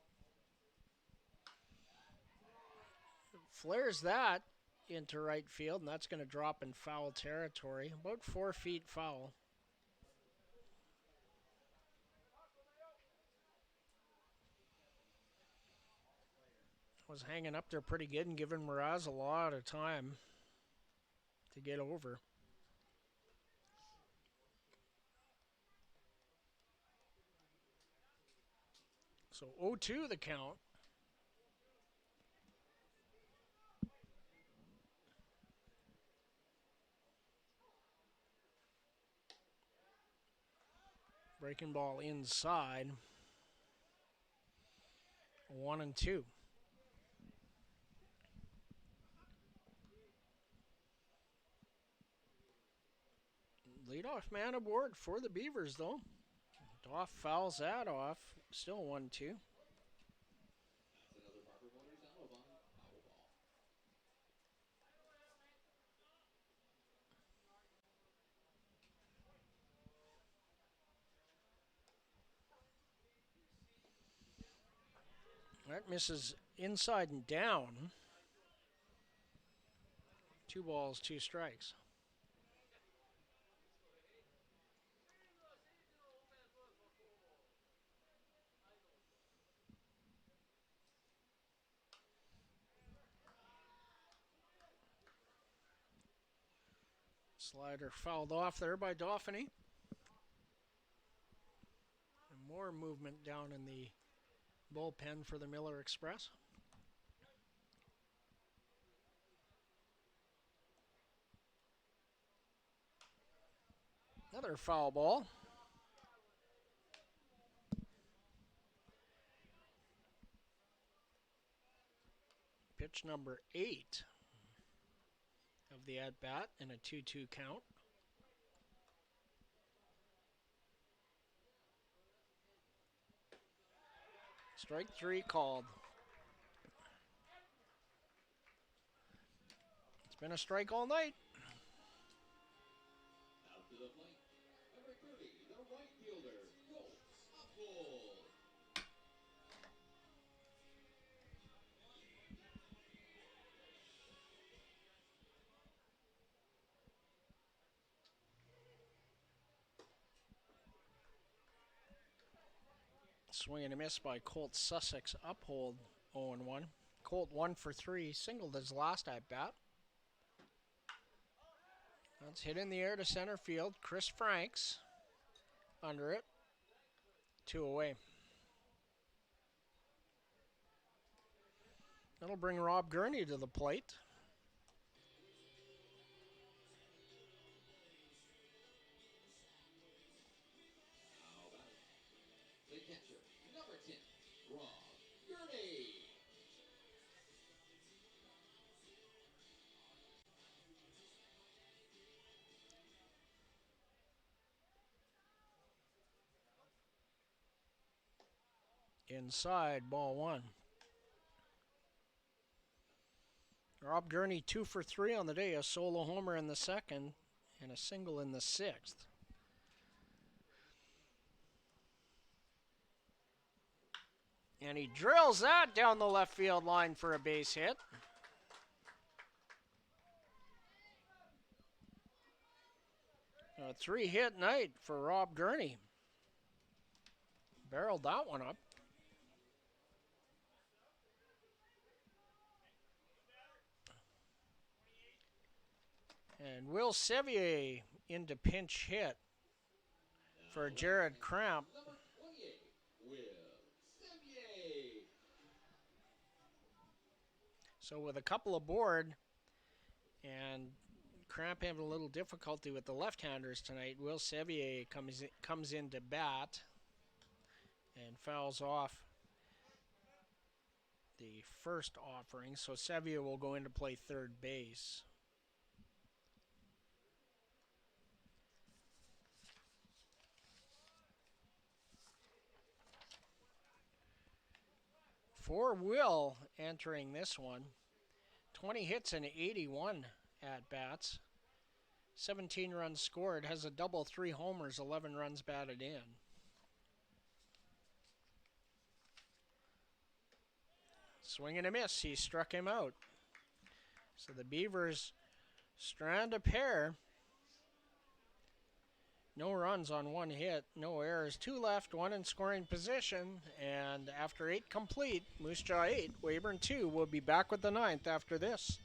Flares that into right field, and that's going to drop in foul territory, about 4 feet foul. Was hanging up there pretty good and giving Mraz a lot of time to get over. So 0-2 the count. Breaking ball inside. 1-2. Leadoff man aboard for the Beavers, though. Doff fouls that off. Still 1-2. That's another Barber Motors Autobahn foul ball. That misses inside and down. 2 balls, 2 strikes. Slider fouled off there by Dauphiny. And more movement down in the bullpen for the Miller Express. Another foul ball. Pitch number 8 of the at-bat in a 2-2 count. Strike 3 called. It's been a strike all night. Out to the plate. Number 30, the right fielder, Goltz Uphold. Swing and a miss by Colt Sussex. Uphold 0-1. Colt 1 for 3. Singled his last at bat. That's hit in the air to center field. Chris Franks under it. 2 away. That'll bring Rob Gurney to the plate. The catcher, number 10, Rob Gurney. Inside, ball 1. Rob Gurney 2 for 3 on the day. A solo homer in the second and a single in the 6th. And he drills that down the left field line for a base hit. A 3-hit night for Rob Gurney. Barreled that one up. And Will Sevier into pinch hit for Jared Cramp. Number 28, Will Sevier. So with a couple aboard and Cramp having a little difficulty with the left-handers tonight, Will Sevier comes in to bat and fouls off the first offering. So Sevier will go in to play third base. For Will entering this one, 20 hits and 81 at-bats, 17 runs scored, has a double, 3 homers, 11 runs batted in. Swing and a miss, he struck him out. So the Beavers strand a pair. No runs on 1 hit, no errors, 2 left, 1 in scoring position, and after 8 complete, Moose Jaw 8, Weyburn 2 will be back with the 9th after this.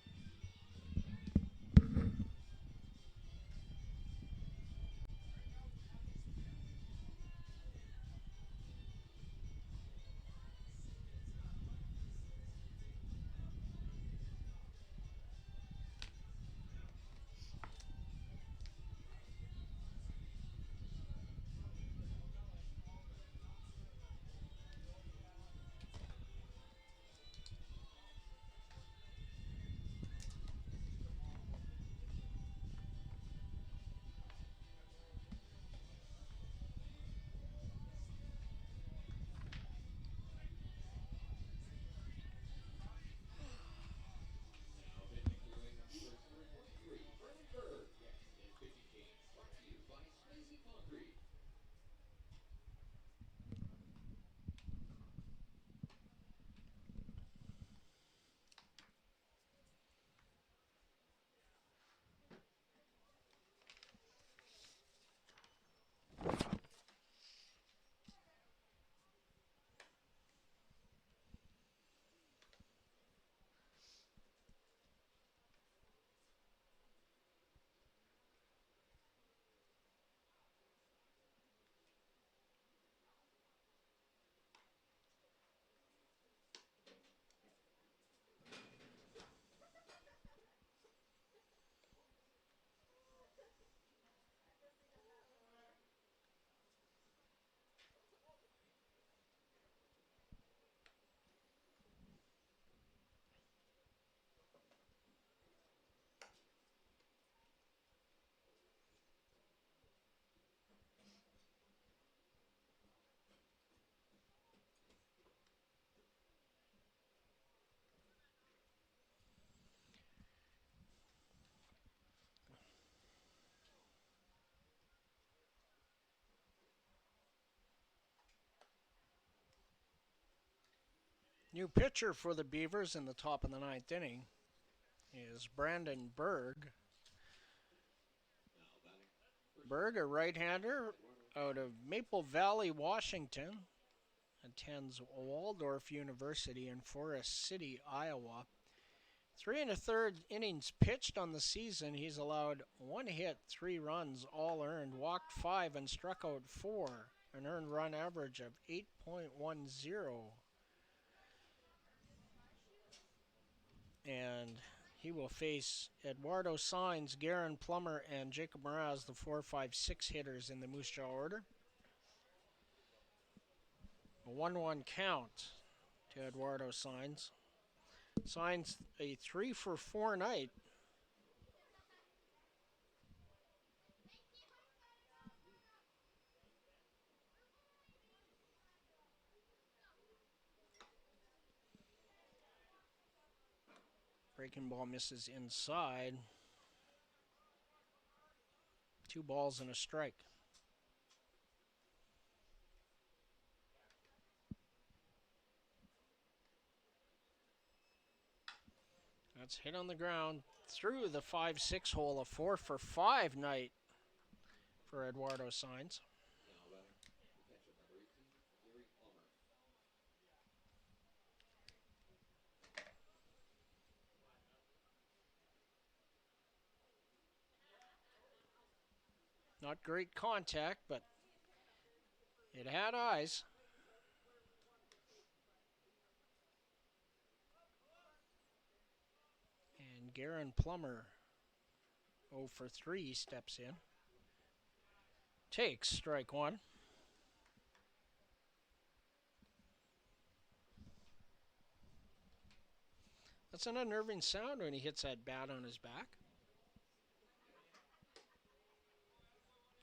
New pitcher for the Beavers in the top of the ninth inning is Brandon Berg. Berg, a right-hander out of Maple Valley, Washington, attends Waldorf University in Forest City, Iowa. 3 1/3 innings pitched on the season. He's allowed 1 hit, 3 runs, all earned, walked 5, and struck out 4. An earned run average of 8.10. And he will face Eduardo Sainz, Garen Plummer, and Jacob Mraz, the 4, 5, 6 hitters in the Moose Jaw order. A 1-1 count to Eduardo Sainz. Sainz a 3 for 4 night. Breaking ball misses inside. 2 balls and a strike. That's hit on the ground through the 5-6 hole. A 4 for 5 night for Eduardo Sainz. Not great contact, but it had eyes. And Garen Plummer, 0 for 3, steps in. Takes strike 1. That's an unnerving sound when he hits that bat on his back.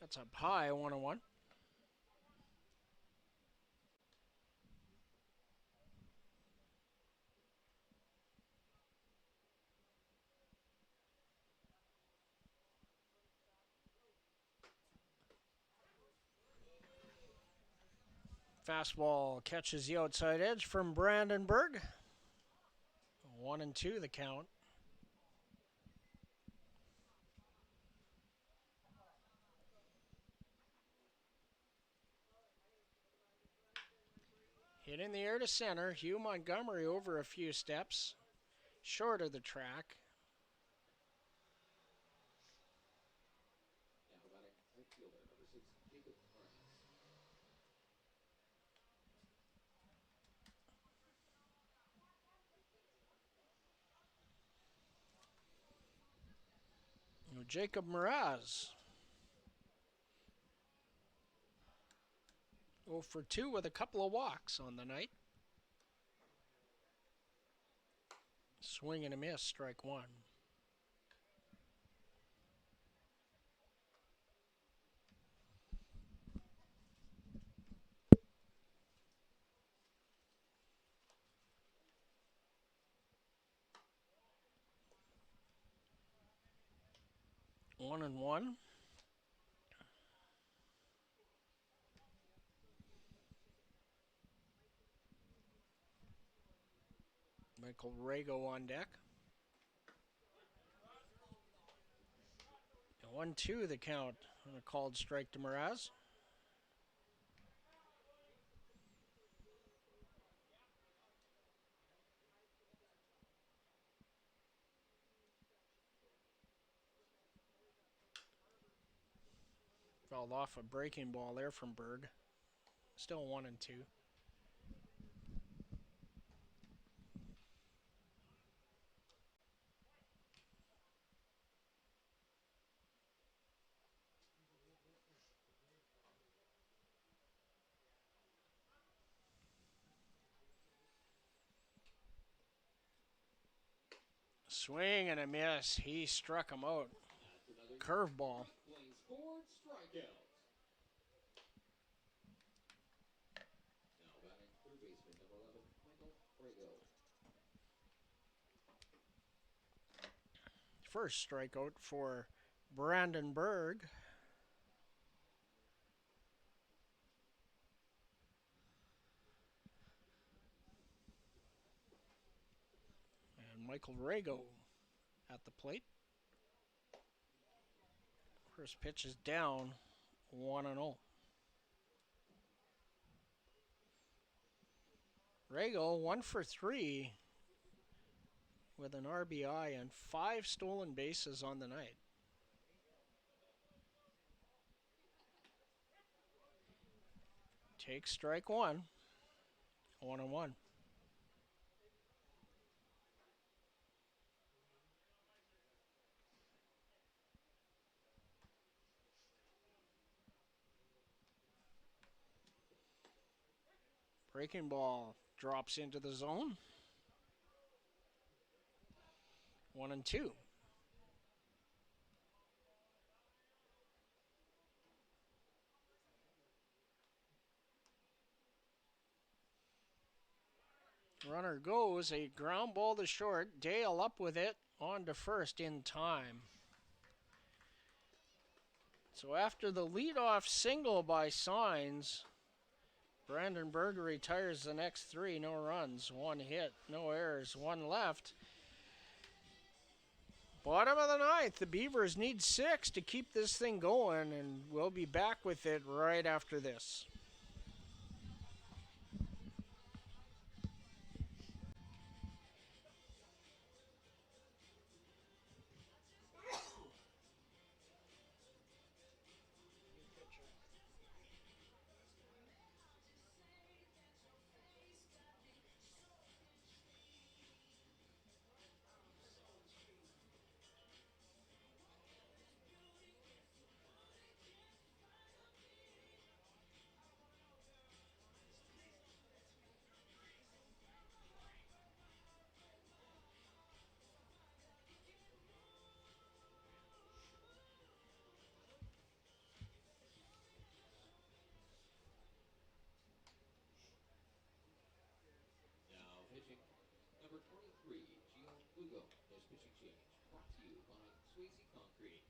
That's up high, 1-1. Fastball catches the outside edge from Brandon Berg. 1-2 the count. Hit in the air to center. Hugh Montgomery over a few steps, short of the track. Jacob Mraz, 0 for 2 with a couple of walks on the night. Swing and a miss, strike 1. One and one. Michael Rago on deck. 1-2 the count on a called strike to Mraz. Fouled off a breaking ball there from Berg. Still 1-2. Swing and a miss. He struck him out. Curveball. First strikeout for Brandon Berg. Michael Rago at the plate. First pitch is down, 1-0. Rago 1 for 3 with an RBI and 5 stolen bases on the night. Take strike one, 1-1. Breaking ball drops into the zone. 1-2. Runner goes, a ground ball to short. Dale up with it, on to first in time. So after the leadoff single by Signs, Brandon Berger retires the next 3. No runs, 1 hit, no errors, 1 left. Bottom of the 9th, the Beavers need 6 to keep this thing going, and we'll be back with it right after this. Now pitching, number 23, Gio Lugo. His pitching change brought to you by Swayze Concrete.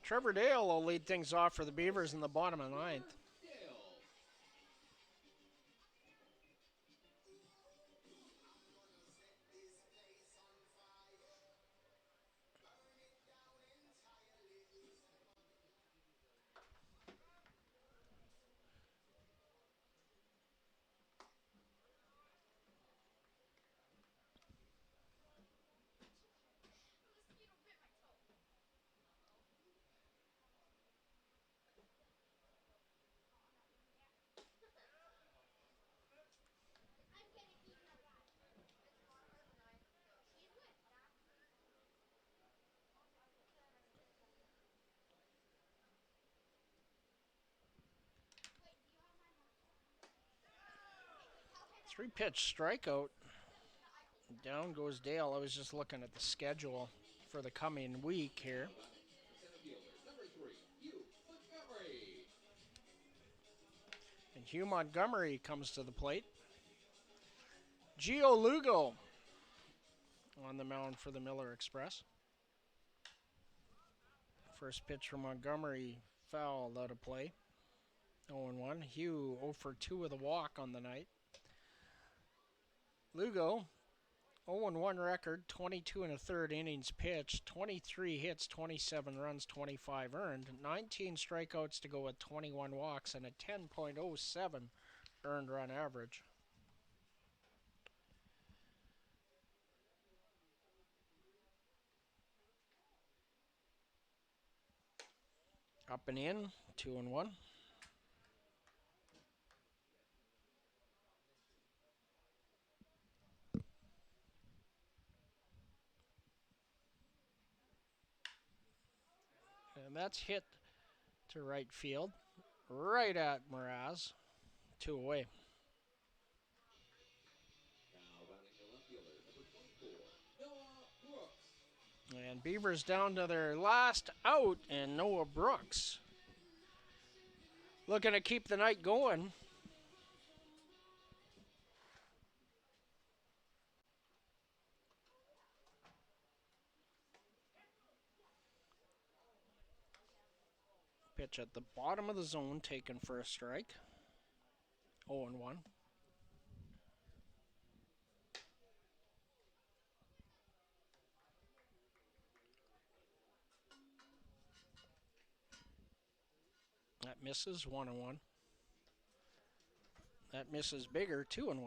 Trevor Dale will lead things off for the Beavers in the bottom of the 9th. Dale. 3-pitch strikeout. Down goes Dale. I was just looking at the schedule for the coming week here. Center fielder, number 3, Hugh Montgomery. And Hugh Montgomery comes to the plate. Gio Lugo on the mound for the Miller Express. First pitch from Montgomery fouled out of play. 0-1. Hugh 0 for 2 with a walk on the night. Lugo, 0-1 record, 22 1/3 innings pitched, 23 hits, 27 runs, 25 earned, 19 strikeouts to go with 21 walks, and a 10.07 earned run average. Up and in, 2-1. And that's hit to right field, right at Mraz. 2 away. Now batting the left fielder, number 24, Noah Brooks. And Beavers down to their last out, and Noah Brooks looking to keep the night going. Pitch at the bottom of the zone, taken for a strike. 0-1. That misses, 1-1. That misses bigger, 2-1.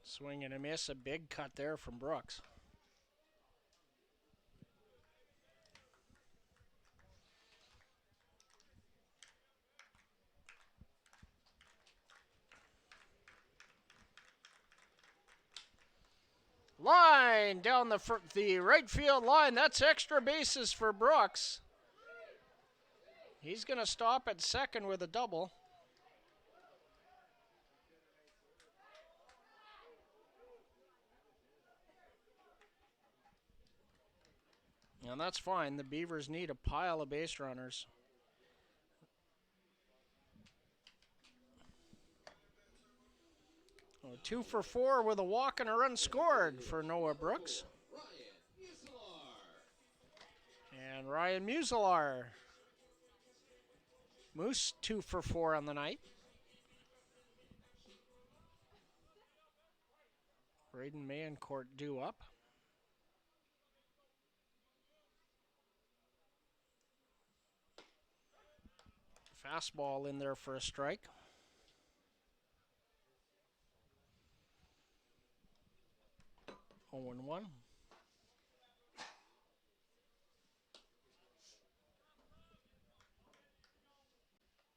Swing and a miss, a big cut there from Brooks. Line down the right field line. That's extra bases for Brooks. He's going to stop at second with a double. And that's fine. The Beavers need a pile of base runners. Oh, 2 for 4 with a walk and a run scored for Noah Brooks. And Ryan Muselar. Moose 2 for 4 on the night. Braden Mayencourt due up. Fastball in there for a strike. Oh, 0-1.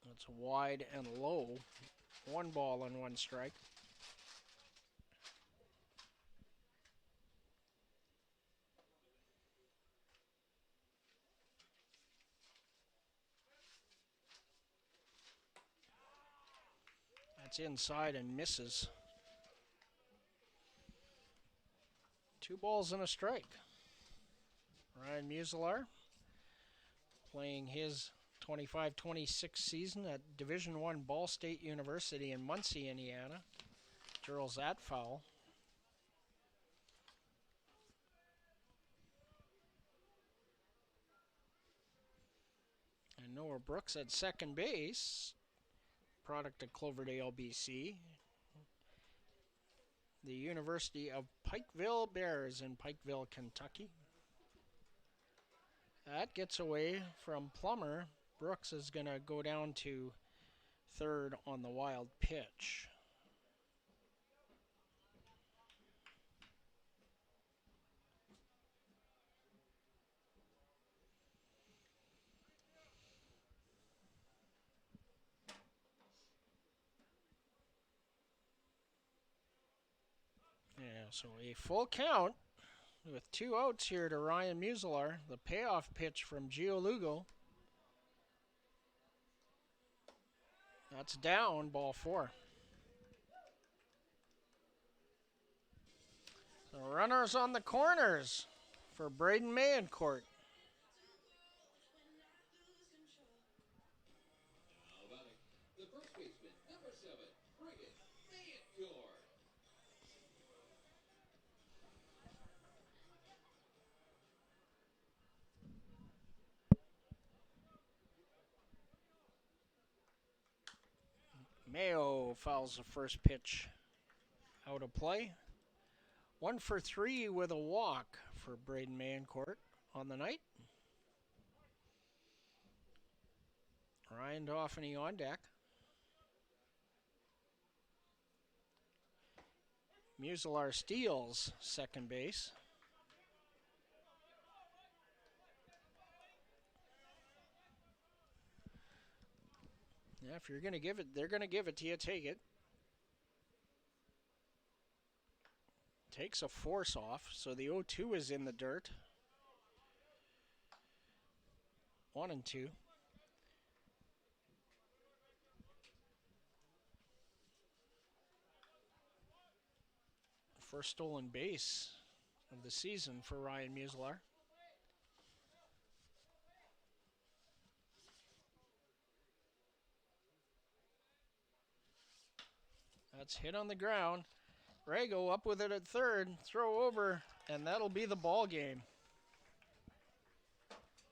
That's wide and low. 1 ball and 1 strike. That's inside and misses. 2 balls and a strike. Ryan Muselar playing his 25-26 season at Division I Ball State University in Muncie, Indiana. Drills that foul. And Noah Brooks at second base. Product of Cloverdale, BC. The University of Pikeville Bears in Pikeville, Kentucky. That gets away from Plummer. Brooks is going to go down to third on the wild pitch. Yeah, so a full count with 2 outs here to Ryan Muselar. The payoff pitch from Gio Lugo. That's down, ball 4. The runners on the corners for Braden Mayencourt. The first baseman, number 7, Braden Mayencourt. Mayo fouls the first pitch out of play. 1 for 3 with a walk for Braden Mayencourt on the night. Ryan Dauphiny on deck. Muselar steals second base. Yeah, if you're going to give it, they're going to give it to you. Take it. Takes a force off, so the 0-2 is in the dirt. 1-2. First stolen base of the season for Ryan Muselar. That's hit on the ground. Rago up with it at third, throw over, and that'll be the ball game.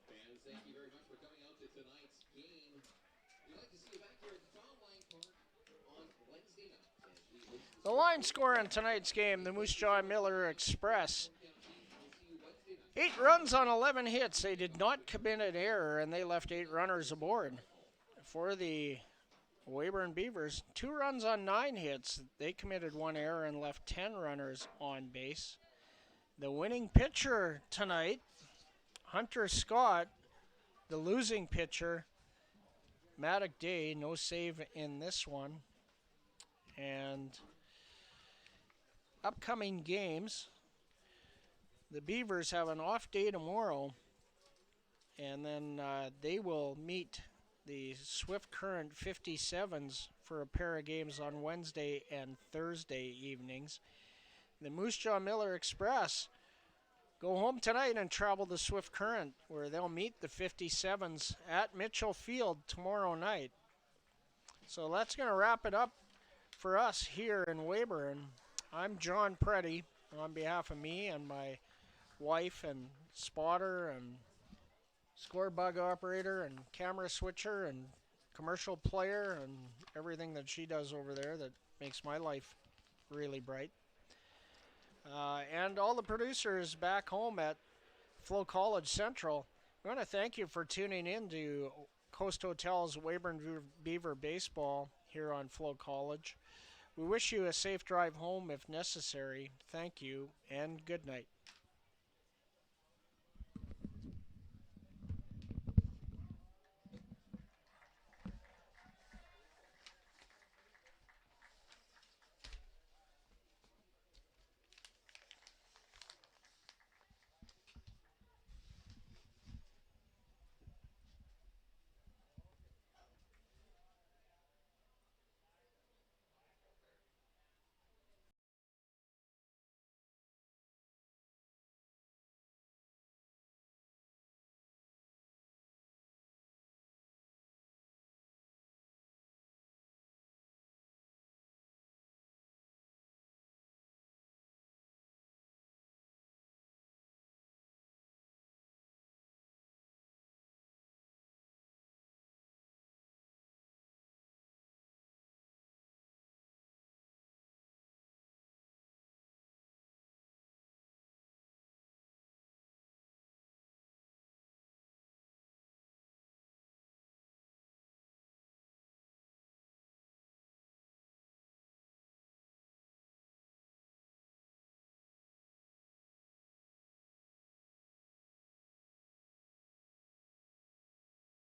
Fans, thank you very much for coming out to tonight's game. We'd like to see you back here at the Tom Line Park on Wednesday night as we host The line score in tonight's game, the Moose Jaw Miller Express. 8 runs on 11 hits. They did not commit an error, and they left 8 runners aboard. For the Weyburn Beavers, 2 runs on 9 hits. They committed 1 error and left 10 runners on base. The winning pitcher tonight, Hunter Scott. The losing pitcher, Maddock Day, no save in this one. And upcoming games, the Beavers have an off day tomorrow, and then they will meet the Swift Current 57s for a pair of games on Wednesday and Thursday evenings. The Moose Jaw Miller Express go home tonight and travel to Swift Current, where they'll meet the 57s at Mitchell Field tomorrow night. So that's going to wrap it up for us here in Weyburn. I'm John Preddy on behalf of me and my wife and spotter and score bug operator and camera switcher and commercial player and everything that she does over there that makes my life really bright. And all the producers back home at FloCollege Central, I want to thank you for tuning in to Coast Hotel's Weyburn Beaver Baseball here on FloCollege. We wish you a safe drive home if necessary. Thank you and good night.